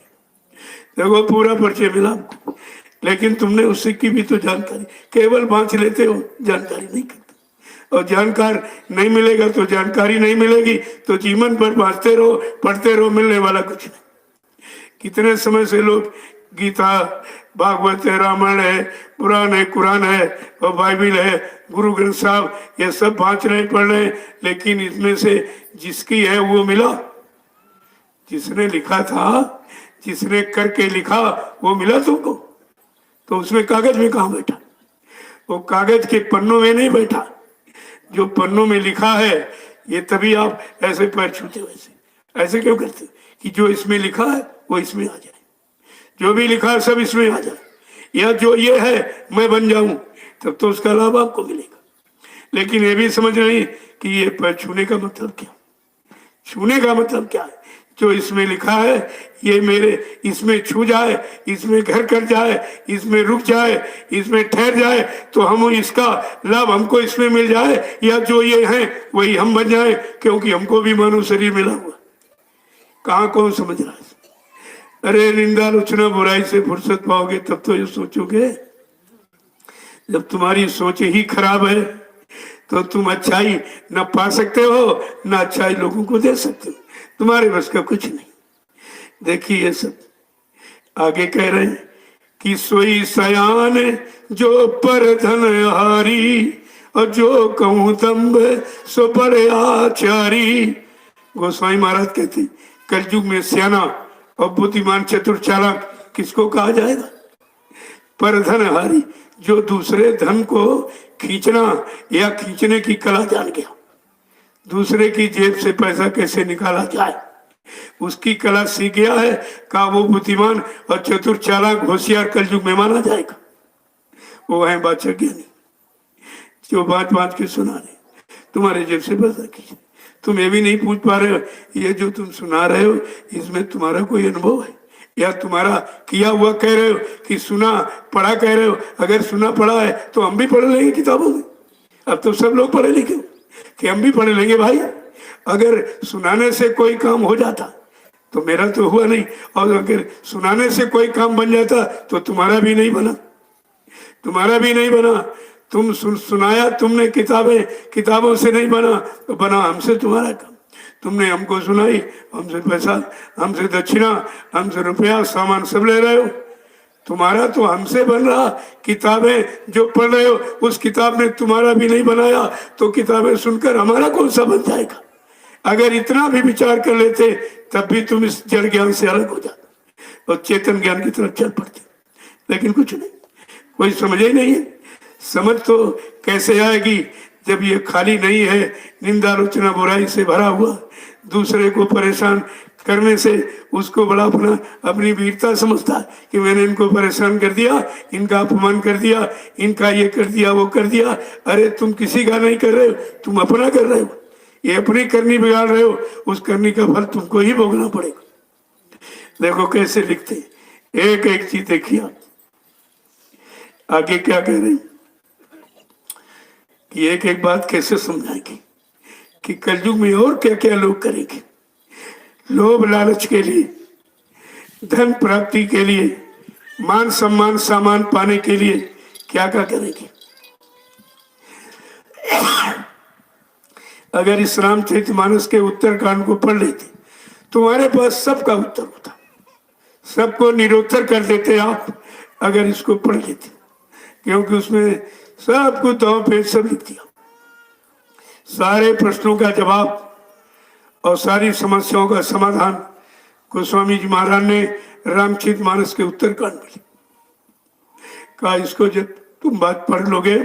देखो पूरा परिचय मिला आपको, लेकिन तुमने उससे की भी तो जानकारी केवल बांच लेते हो, जानकारी नहीं करते। और जानकार नहीं मिलेगा तो जानकारी नहीं मिलेगी, तो जीवन भर बांचते रहो, पढ़ते रहो, मिलने वाला कुछ नहीं। कितने समय से लोग गीता, भागवत है, रामायण है, पुराण है, कुरान है और बाइबिल है, गुरु ग्रंथ साहब, ये सब बांच रहे, पढ़ रहे, लेकिन इसमें से जिसकी है वो मिला? जिसने लिखा था, जिसने करके लिखा वो मिला तुमको? तो उसमें कागज में कहाँ बैठा? वो कागज के पन्नों में नहीं बैठा। जो पन्नों में लिखा है, ये तभी आप ऐसे पैर छूते, वैसे ऐसे क्यों करते कि जो इसमें लिखा है वो इसमें आ जाए, जो भी लिखा है सब इसमें आ जाए, या जो ये है मैं बन जाऊं, तब तो उसका लाभ आपको मिलेगा। लेकिन ये भी समझ नहीं कि ये पैर छूने का मतलब क्या, छूने का मतलब क्या है? जो इसमें लिखा है ये मेरे, इसमें छू जाए, इसमें घर कर जाए, इसमें रुक जाए, इसमें ठहर जाए, तो हम इसका लाभ हमको इसमें मिल जाए, या जो ये है वही हम बन जाए, क्योंकि हमको भी मानव शरीर मिला हुआ। कहाँ कौन समझ रहा है? अरे निंदा आलोचना बुराई से फुर्सत पाओगे तब तो ये सोचोगे। जब तुम्हारी सोच ही खराब है तो तुम अच्छाई न पा सकते हो, न अच्छाई लोगों को दे सकते हो, तुम्हारे बस का कुछ नहीं। देखिए ये सब आगे कह रहे हैं कि सोई सयान जो पर धन हारी, और जो कहूँ दम्भ सो बड़े आचारी। गोस्वामी महाराज कहते कलयुग में सियाना और बुद्धिमान चतुर चालाक किसको कहा जाएगा? पर धन हारी, जो दूसरे धन को खींचना या खींचने की कला जान गया, दूसरे की जेब से पैसा कैसे निकाला जाए उसकी कला सीख गया है, का वो बुद्धिमान और चतुर चालाक होशियार कलयुग में माना जाएगा? वो है बादशाह ज्ञानी, जो बात बात के सुना रहे, तुम्हारे जेब से पैसा खींचे। तुम ये भी नहीं पूछ पा रहे हो ये जो तुम सुना रहे हो इसमें तुम्हारा कोई अनुभव है, या तुम्हारा किया हुआ कह रहे हो कि सुना पढ़ा कह रहे हो? अगर सुना पढ़ा है तो हम भी पढ़ लेंगे किताबों में। अब तो सब लोग पढ़े लिखे कि हम भी पढ़ लेंगे भाई। अगर सुनाने से कोई काम हो जाता तो मेरा तो हुआ नहीं, और अगर सुनाने से कोई काम बन जाता तो तुम्हारा भी नहीं बना, तुम्हारा भी नहीं बना। तुम सुनाया तुमने किताबें, किताबों से नहीं बना, तो बना हमसे तुम्हारा काम। तुमने हमको सुनाई, हमसे पैसा, हमसे दक्षिणा, हमसे रुपया, सामान सब ले रहे हो, तुम्हारा तो हमसे बन रहा। किताबें जो पढ़ रहे हो उस किताब ने तुम्हारा भी नहीं बनाया, तो किताबें सुनकर हमारा कौन सा बन जाएगा? अगर इतना भी विचार कर लेते तब भी तुम इस जड़ ज्ञान से अलग हो जाते और चेतन ज्ञान की तरफ चल पड़ते। लेकिन कुछ नहीं, कोई समझ ही नहीं है। समझ तो कैसे आएगी जब ये खाली नहीं है निंदा आलोचना बुराई से भरा हुआ, दूसरे को परेशान करने से उसको बड़ा अपनी वीरता समझता है कि मैंने इनको परेशान कर दिया, इनका अपमान कर दिया, इनका ये कर दिया, वो कर दिया। अरे तुम किसी का नहीं कर रहे हो, तुम अपना कर रहे हो। ये अपनी करनी बिगाड़ रहे हो, उस करनी का फल तुमको ही भोगना पड़ेगा। देखो कैसे लिखते, एक एक चीज देखिए आप। आगे क्या कह रहे हैं कि एक एक बात कैसे समझाएंगे कि कलयुग में और क्या क्या लोग करेंगे। लोभ लालच के लिए, धन प्राप्ति के लिए, मान सम्मान सामान पाने के लिए क्या क्या करेंगे। अगर इस रामचरितमानस के उत्तरकांड को पढ़ लेते तुम्हारे पास सबका उत्तर होता, सबको निरुत्तर कर देते आप अगर इसको पढ़ लेते, क्योंकि उसमें सब कुछ दांव पेच सब लिख दिया, सारे प्रश्नों का जवाब और सारी समस्याओं का समाधान गोस्वामी जी महाराज ने रामचरितमानस के उत्तरकांड में कहा। इसको जब तुम बात पढ़ लोगे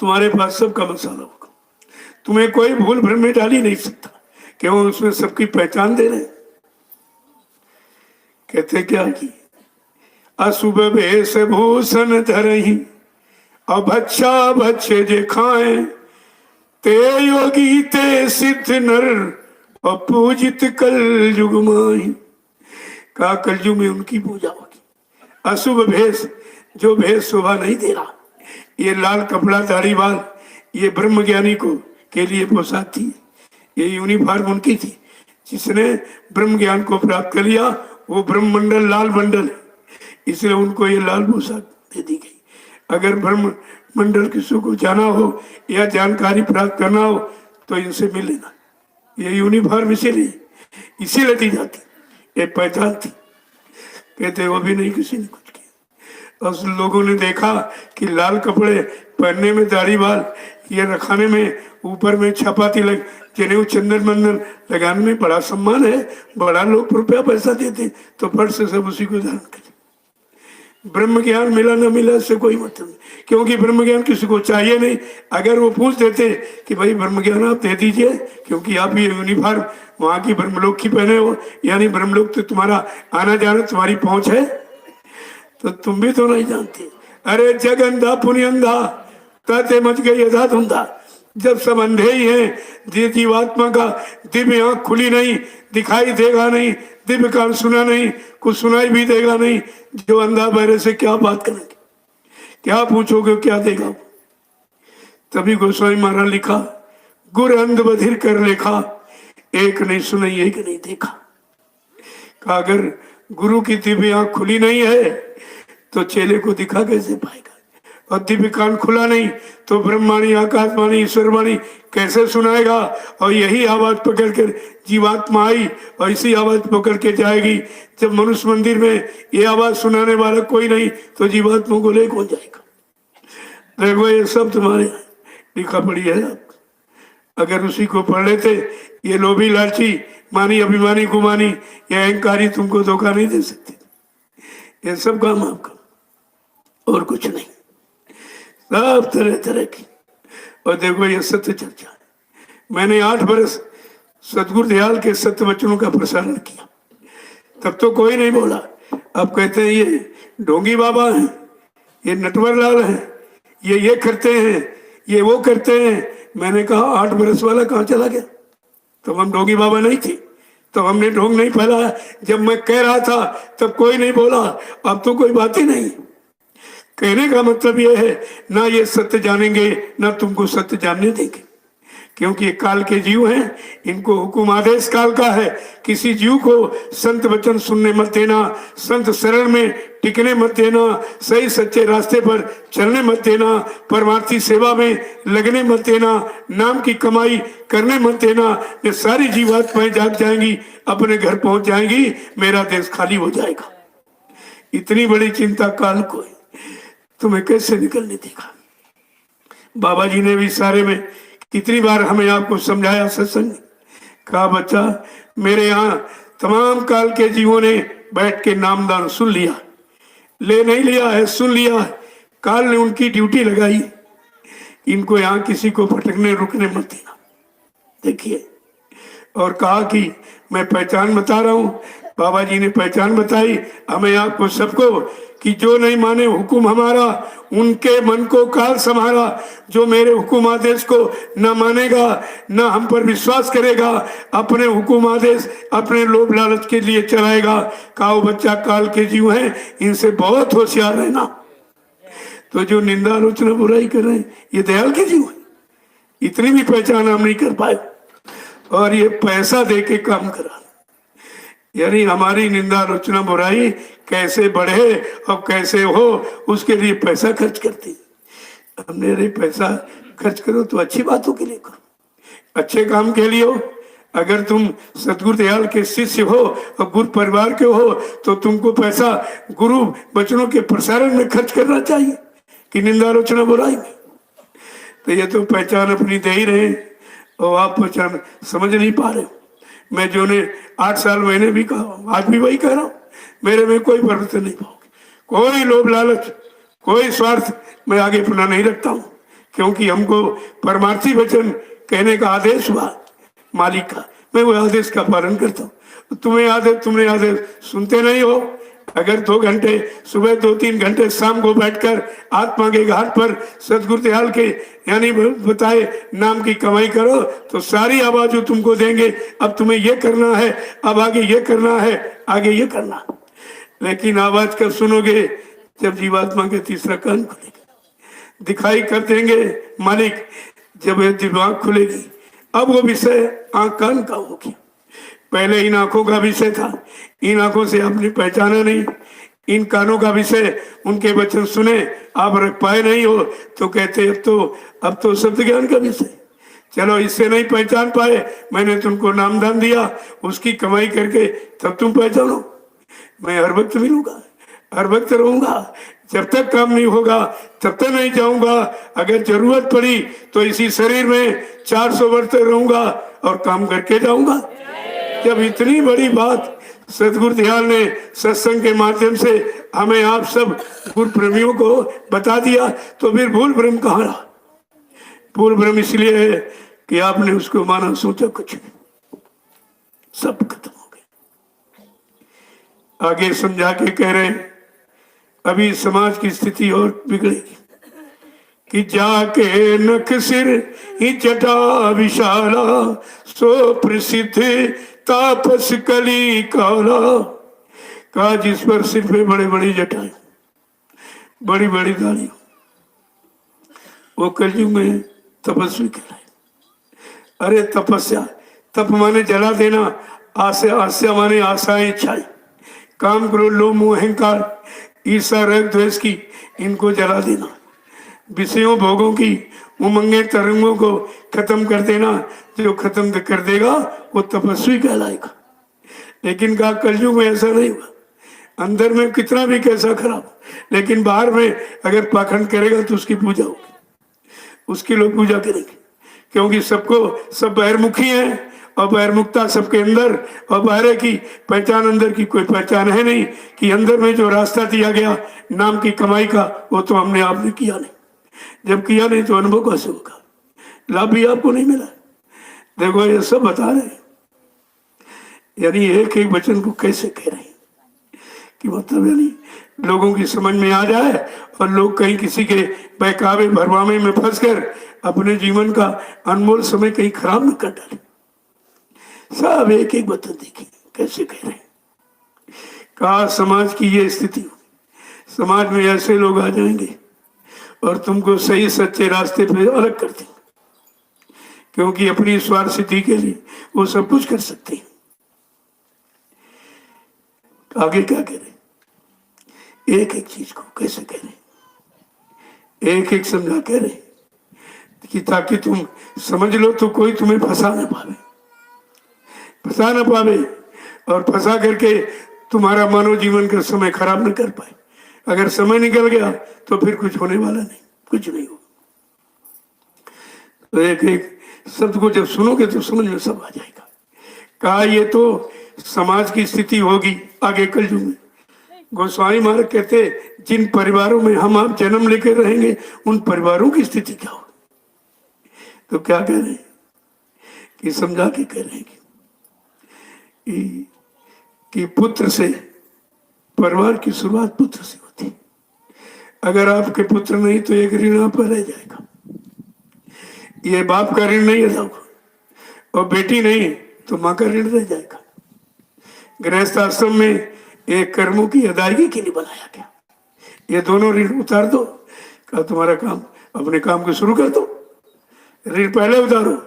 तुम्हारे पास सबका मसाला होगा, तुम्हें कोई भूल भ्रम में डाल ही नहीं सकता, क्यों उसमें सबकी पहचान दे रहे। कहते क्या कि अशुभ भेष भूषण धरही अभक्षा भक्ष्य जे खाए, ते योगी ते सिद्ध नर अपूजित कल युग माही। कहा कलयुग में उनकी पूजा होगी। अशुभ भेष, जो भेष शोभा नहीं दे रहा, ये लाल कपड़ा दाढ़ी बाल, ये ब्रह्म ज्ञानी को के लिए पोशाक थी, ये यूनिफॉर्म उनकी थी। जिसने ब्रह्म ज्ञान को प्राप्त कर लिया वो ब्रह्म मंडल लाल मंडल है, इसलिए उनको ये लाल पोशाक दे दी गई। अगर ब्रह्म मंडल किसी को जाना हो या जानकारी प्राप्त करना हो तो इनसे मिल लेना। ये यूनिफॉर्म इसीलिए दी जाती, ये पहचान थी। कहते वो भी नहीं किसी ने कुछ किया। और लोगों ने देखा कि लाल कपड़े पहनने में, दाढ़ी बाल ये रखाने में, ऊपर में छपाती लग, जनेऊ चंदन मंदन लगाने में बड़ा सम्मान है, बड़ा लोग रुपया पैसा देते, तो फट से सब उसी को धारण करें। ब्रह्म ज्ञान मिला ना मिला इससे कोई मतलब नहीं, क्योंकि ब्रह्म ज्ञान किसी को चाहिए नहीं। अगर वो पूछ देते कि भाई ब्रह्म ज्ञान आप दे दीजिए, क्योंकि आप ये यूनिफॉर्म वहां की ब्रह्मलोक की पहने हो, यानी ब्रह्मलोक तो तुम्हारा आना जाना तुम्हारी पहुंच है, तो तुम भी तो नहीं जानते। अरे जग अंधा पुण्य अंधा ताते मच गई यथा धुंधा। जब सब अंधे ही हैं, जीवात्मा का दिव्य आंख खुली नहीं, दिखाई देगा नहीं, दिव्य कान सुना नहीं, कुछ सुनाई भी देगा नहीं। जो अंधा बहरे से क्या बात करेंगे, क्या पूछोगे, क्या देगा। तभी गोस्वामी महाराज लिखा, गुर अंध बधिर कर लेखा, एक नहीं सुनाई एक नहीं देखा। कहा अगर गुरु की दिव्य आंख खुली नहीं है तो चेले को दिखा कैसे पाएगा, और दिव्य कान खुला नहीं तो ब्रह्मवाणी आकाशवाणी ईश्वरवाणी कैसे सुनाएगा। और यही आवाज पकड़ कर जीवात्मा आई और इसी आवाज पकड़ के जाएगी। जब मनुष्य मंदिर में ये आवाज सुनाने वाला कोई नहीं तो जीवात्मा को ले कौन जाएगा। देखो ये सब तुम्हारे लिखा पड़ी है। अगर उसी को पढ़ लेते, ये लोभी लालची मानी अभिमानी गुमानी ये अहंकारी तुमको धोखा नहीं दे सकते। ये सब काम आपका और कुछ नहीं, सब तरह तरह की। और देखो ये सत्य चर्चा है। मैंने 8 बरस सदगुरु दयाल के सत्य वचनों का प्रसारण किया, तब तो कोई नहीं बोला। अब कहते हैं ये ढोंगी बाबा हैं, ये नटवर लाल हैं, ये करते हैं, ये वो करते हैं। मैंने कहा 8 बरस वाला कहाँ चला गया? तो हम ढोंगी बाबा नहीं थे, तो हमने ढोंग नहीं फैलाया। जब मैं कह रहा था तब कोई नहीं बोला, अब तो कोई बात ही नहीं। कहने का मतलब यह है, ना ये सत्य जानेंगे ना तुमको सत्य जानने देंगे, क्योंकि ये काल के जीव हैं। इनको हुकुम आदेश काल का है। किसी जीव को संत वचन सुनने मत देना, संत शरण में टिकने मत देना, सही सच्चे रास्ते पर चलने मत देना, परमार्थी सेवा में लगने मत देना, नाम की कमाई करने मत देना। ये सारी जीवात्माएं जाग जाएंगी, अपने घर पहुंच जाएंगी, मेरा देश खाली हो जाएगा। इतनी बड़ी चिंता काल को है, तुम्हें कैसे निकलने देगा। बाबा जी ने भी सारे में कितनी बार हमें आपको समझाया सत्संग। कहा बच्चा, मेरे यहाँ तमाम काल के जीवों ने बैठ के नामदान सुन लिया, ले नहीं लिया है, सुन लिया है। काल ने उनकी ड्यूटी लगाई, इनको यहाँ किसी को भटकने रुकने मत देना। देखिए, और कहा कि मैं पहचान बता रहा हूँ। बाबा जी ने पहचान बताई हमें आपको सबको, कि जो नहीं माने हुकुम हमारा उनके मन को काल संहारा। जो मेरे हुकुम आदेश को न मानेगा न हम पर विश्वास करेगा, अपने हुकुम आदेश अपने लोभ लालच के लिए चलाएगा। काओ बच्चा काल के जीव हैं, इनसे बहुत होशियार रहना। तो जो निंदा आलोचना बुराई कर रहे हैं ये दयाल के जीव हैं। इतनी भी पहचान हम नहीं कर पाए, और ये पैसा दे के काम करा, यानी हमारी निंदा आलोचना बुराई कैसे बढ़े और कैसे हो उसके लिए पैसा खर्च करती। हमने अरे पैसा खर्च करो तो अच्छी बातों के लिए करो, अच्छे काम के लिए हो। अगर तुम सतगुरु दयाल के शिष्य हो और गुरु परिवार के हो तो तुमको पैसा गुरु वचनों के प्रसारण में खर्च करना चाहिए कि निंदा आलोचना बुराई में। तो ये तो पहचान अपनी दे ही रहे और आप पहचान समझ नहीं पा रहे हो। मैं जो ने 8 साल मैंने भी कहा, आज भी वही कह रहा हूँ, मेरे में कोई परिवर्तन नहीं पाओगे। कोई लोभ लालच, कोई स्वार्थ मैं आगे अपना नहीं रखता हूँ, क्योंकि हमको परमार्थी वचन कहने का आदेश हुआ मालिक का, मैं वो आदेश का पालन करता हूँ। तुमने आदेश सुनते नहीं हो, अगर 2 घंटे सुबह 2-3 घंटे शाम को बैठकर आत्मा के घाट पर सतगुरु दयाल के यानी बताए नाम की कमाई करो तो सारी आवाज वो तुमको देंगे, अब तुम्हें ये करना है, अब आगे ये करना है, आगे ये करना। लेकिन आवाज कब सुनोगे? जब जीवात्मा के तीसरा कान खुलेगा, दिखाई कर देंगे मालिक। जब ये दिमाग खुलेगी अब वो विषय आंख कान का हो गया। पहले इन आंखों का विषय था, इन आंखों से आपने पहचाना नहीं। इन कानों का विषय उनके वचन सुने, आप रख पाए नहीं हो तो कहते अब तो शब्द ज्ञान का विषय। चलो इससे नहीं पहचान पाए, मैंने तुमको नामदान दिया, उसकी कमाई करके तब तुम पहचानो। मैं हर वक्त मिलूंगा, हर वक्त रहूंगा। जब तक काम नहीं होगा तब तक नहीं जाऊंगा। अगर जरूरत पड़ी तो इसी शरीर में 400 वर्ष तक रहूंगा और काम करके जाऊंगा। जब इतनी बड़ी बात सतगुरु दयाल ने सत्संग के माध्यम से हमें आप सब गुरु प्रेमियों को बता दिया तो फिर भूल भ्रम कहाँ रहा? भूल भ्रम इसलिए है कि आपने उसको माना, सोचा कुछ नहीं, सब खत्म हो गया। आगे समझा के कह रहे हैं अभी समाज की स्थिति और बिगड़ेगी कि जाके नख सिर ही जटा विशाला सो प्रसिद्ध तापस कली काला। कहा जिस पर सिर पे बड़े बड़ी जटाएं, बड़ी बड़ी दाढ़ी, वो कलयुग में तपस्वी कहलाए। अरे तपस्या, तप माने जला देना, आस्या माने आशाएं इच्छाएं, काम क्रोध लोभ मोह अहंकार ईर्ष्या राग द्वेष की, इनको जला देना। विषयों भोगों की उमंगे तरंगों को खत्म कर देना। जो खत्म कर देगा वो तपस्वी कहलाएगा। लेकिन कहा कलयुग में ऐसा नहीं हुआ। अंदर में कितना भी कैसा खराब, लेकिन बाहर में अगर पाखंड करेगा तो उसकी पूजा होगी, उसकी लोग पूजा करेंगे। क्योंकि सब बहिर्मुखी हैं और बहिर्मुखता सबके अंदर, और बाहर की पहचान अंदर की कोई पहचान है नहीं। कि अंदर में जो रास्ता दिया गया नाम की कमाई का, वो तो हमने आपने किया नहीं। जब किया नहीं तो अनुभव कैसे होगा? लाभ भी आपको नहीं मिला। देखो ये सब बता रहे हैं, यानी एक एक वचन को कैसे कह रहे हैं कि मतलब यानी लोगों की समझ में आ जाए और लोग कहीं किसी के बहकावे भरवामे में फंसकर अपने जीवन का अनमोल समय कहीं खराब न कर डाले। सब एक एक वचन देखिए कैसे कह रहे हैं। कहा समाज की ये स्थिति, समाज में ऐसे लोग आ जाएंगे और तुमको सही सच्चे रास्ते पे अलग कर देंगे, क्योंकि अपनी स्वार्थ सिद्धि के लिए वो सब कुछ कर सकते हैं। आगे क्या कह रहे? एक एक चीज को कैसे कह रहे, एक एक समझा कह रहे कि ताकि तुम समझ लो तो कोई तुम्हें फंसा न पावे और फंसा करके तुम्हारा मानव जीवन का समय खराब न कर पाए। अगर समय निकल गया तो फिर कुछ होने वाला नहीं, कुछ नहीं हो। तो एक एक शब्द को जब सुनोगे तो समझ में सब आ जाएगा। कहा ये तो समाज की स्थिति होगी आगे कलयुग में। गोस्वामी महाराज कहते जिन परिवारों में हम आप जन्म लेकर रहेंगे उन परिवारों की स्थिति क्या होगी? तो क्या कह रहे हैं कि समझा के कह रहे हैं कि पुत्र से, परिवार की शुरुआत पुत्र से होती। अगर आपके पुत्र नहीं तो एक ऋण आप पर रह जाएगा। ये बाप का ऋण नहीं है, और बेटी नहीं तो माँ का ऋण रह जाएगा। गृहस्थ आश्रम में एक कर्मों की अदायगी के लिए बनाया गया। ये दोनों ऋण उतार दो, का तुम्हारा काम, अपने काम को शुरू कर दो। ऋण पहले उतारो,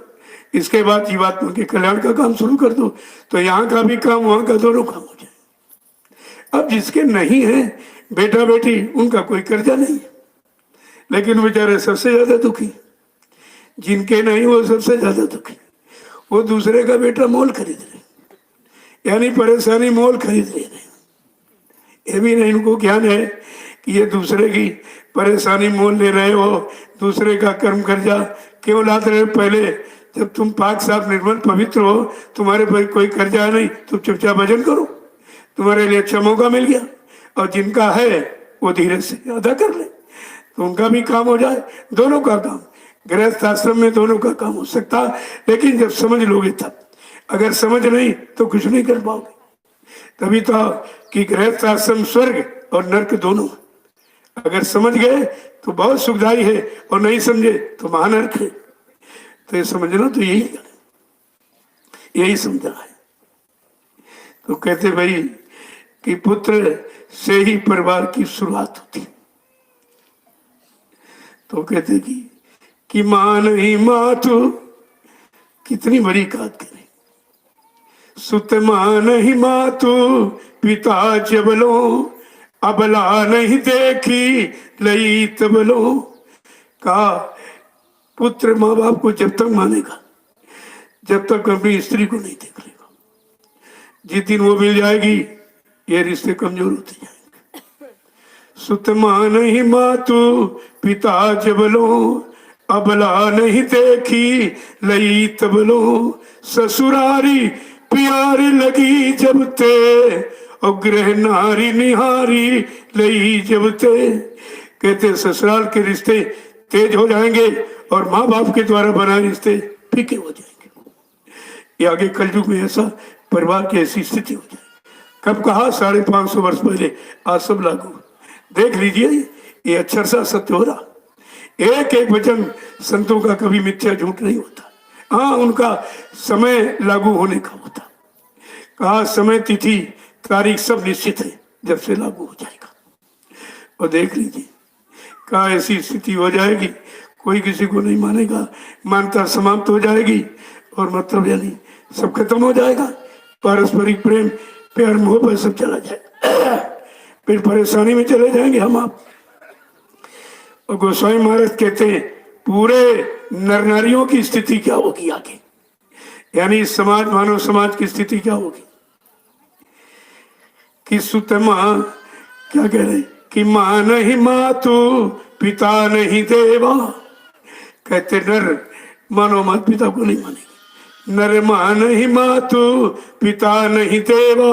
इसके बाद जीवात्मा के कल्याण का काम शुरू कर दो, तो यहाँ का भी काम वहां का दोनों काम हो जाए। अब जिसके नहीं है बेटा बेटी, उनका कोई कर्जा नहीं है, लेकिन बेचारे सबसे ज्यादा दुखी। जिनके नहीं वो सबसे ज्यादा दुखी, वो दूसरे का बेटा मोल खरीद रहे, यानी परेशानी मोल खरीद ले रहे। ये भी नहीं इनको ज्ञान है कि ये दूसरे की परेशानी मोल ले रहे हो, दूसरे का कर्म कर्जा क्यों लाद रहे हो। पहले जब तुम पाक साफ निर्मल पवित्र हो, तुम्हारे पर कोई कर्जा नहीं, तुम चुपचाप भजन करो, तुम्हारे लिए अच्छा मौका मिल गया। और जिनका है वो धीरे से अदा कर ले, तो उनका भी काम हो जाए, दोनों का काम। गृहस्थ आश्रम में दोनों का काम हो सकता, लेकिन जब समझ लोगे तब। अगर समझ नहीं तो कुछ नहीं कर पाओगे। तभी था कि गृहस्थ आश्रम स्वर्ग और नरक दोनों। अगर समझ गए तो बहुत सुखदायी है, और नहीं समझे तो महानरक है। तो ये समझना तो यही समझना है। तो कहते भाई कि पुत्र से ही परिवार की शुरुआत होती। तो कहते कि मां नहीं मातु, कितनी बड़ी बात करें। सुत मां नहीं मातु पिता जबलो, अबला नहीं देखी लई तबलो। कहा पुत्र माँ बाप को जब तक मानेगा जब तक अपनी स्त्री को नहीं देख लेगा। जिस दिन वो मिल जाएगी ये रिश्ते कमजोर होते जाएंगे। सुत मां नहीं मातु पिता जबलो, अबला नहीं देखी लई तबलो। ससुरारी प्यारी लगी जब ते, और गृह नारी निहारी लई जब ते। कहते ससुराल के रिश्ते तेज हो जाएंगे और माँ बाप के द्वारा बनाए रिश्ते फीके हो जाएंगे। ये आगे कलयुग में ऐसा परिवार की ऐसी स्थिति हो जाए। कब कहा? 550 वर्ष पहले। आज सब लागू। देख लीजिए ये अक्षर सा सत्य हो रहा। एक एक वचन संतों का कभी मिथ्या झूठ नहीं होता। हाँ, उनका समय लागू होने का होता। कहा समय तिथि तारीख सब निश्चित है जब से लागू हो जाएगा। और देख लीजिए कहा ऐसी स्थिति हो जाएगी कोई किसी को नहीं मानेगा, मानता समाप्त हो जाएगी और मतलब यानी सब खत्म हो जाएगा। पारस्परिक प्रेम प्यार मोह पर सब चला जाएगा। फिर परेशानी में चले जाएंगे हम आप। और गोस्वामी महाराज कहते हैं पूरे नर नारियों की स्थिति क्या होगी आगे, यानी समाज मानव समाज की स्थिति क्या होगी। कि सुत मां क्या कह रहे कि मां नहीं मातु पिता नहीं देवा। कहते नर मानो माता पिता को नहीं मानेगी। नर मां नहीं मातु पिता नहीं देवा,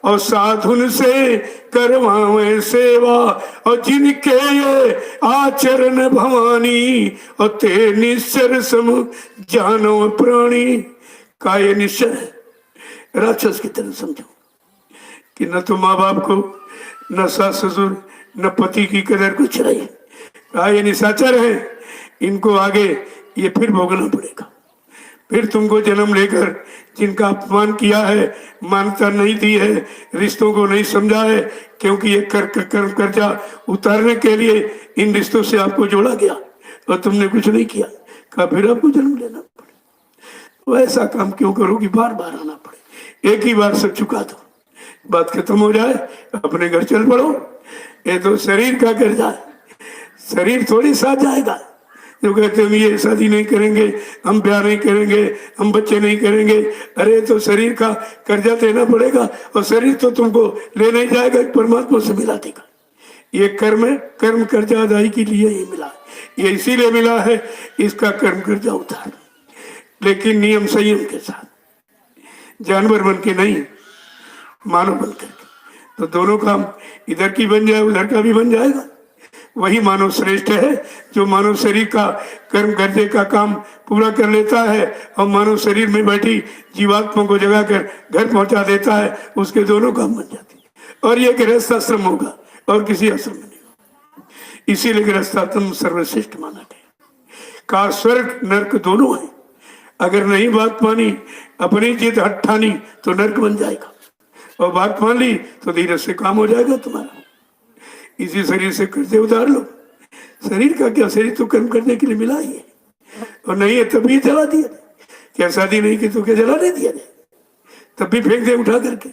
और साधुन से करवावे सेवा। और जिनके ये आचरण भवानी, और ते निश्चर सम जानो प्राणी। का ये निश्चर है, राक्षस की तरह समझो कि न तो माँ बाप को, न सास ससुर, न पति की कदर कुछ नहीं। ये निशाचर है, इनको आगे ये फिर भोगना पड़ेगा। फिर तुमको जन्म लेकर जिनका अपमान किया है, मान्यता नहीं दी है, रिश्तों को नहीं समझा है, क्योंकि ये कर्म कर्जा उतारने के लिए इन रिश्तों से आपको जोड़ा गया और तुमने कुछ नहीं किया। कहा फिर आपको जन्म लेना पड़े। तो ऐसा काम क्यों करो कि बार बार आना पड़े। एक ही बार सब चुका दो, बात खत्म हो जाए, अपने घर चल पड़ो। ये तो शरीर का कर्जा है, शरीर थोड़ी साथ जाएगा। जो कहते हम ये शादी नहीं करेंगे, हम प्यार नहीं करेंगे, हम बच्चे नहीं करेंगे। अरे तो शरीर का कर्जा देना पड़ेगा, और शरीर तो तुमको लेना ही जाएगा, परमात्मा से मिला देगा। ये कर्म कर्जा अदाई के लिए ही मिला, ये इसीलिए मिला है इसका कर्म कर्जा उतार, लेकिन नियम संयम के साथ, जानवर बन के नहीं, मानव बन करके। तो दोनों काम इधर की बन जाए उधर का भी बन जाएगा। वही मानव श्रेष्ठ है जो मानव शरीर का कर्म कर्जे का काम पूरा कर लेता है और मानव शरीर में बैठी जीवात्मा को जगा कर घर पहुंचा देता है। उसके दोनों काम बन जाते हैं। और ये गृहस्थ आश्रम होगा और किसी आश्रम में नहीं होगा। इसीलिए गृहस्थ आश्रम सर्वश्रेष्ठ माना गया। का स्वर्ग नरक दोनों है। अगर नहीं बात मानी, अपनी जिद हट ठानी तो नरक बन जाएगा, और बात मान ली तो धीरे से काम हो जाएगा तुम्हारा। इसी शरीर से कर्जे उतार लो। शरीर का क्या, शरीर तो कर्म करने के लिए मिला ही है, और नहीं है तब भी जला दिया। क्या शादी नहीं की तो क्या जला नहीं दिया जाए? तब भी फेंक दे उठा करके।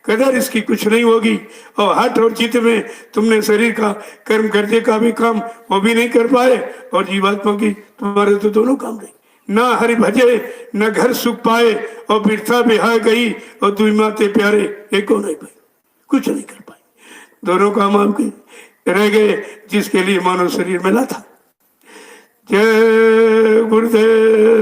कदर इसकी कुछ नहीं होगी। और हट और चित्त में तुमने शरीर का कर्म कर्जे का भी काम वो भी नहीं कर पाए, और जीवात्मा की तुम्हारे तो दोनों काम रहे। ना हरि भजे न घर सुख पाए, और बिरथा बिहा गई और दुई माते प्यारे एको नहीं पाई। कुछ नहीं कर पाए, दोनों काम आपके रह गए जिसके लिए मानव शरीर मिला था। जय गुरुदेव।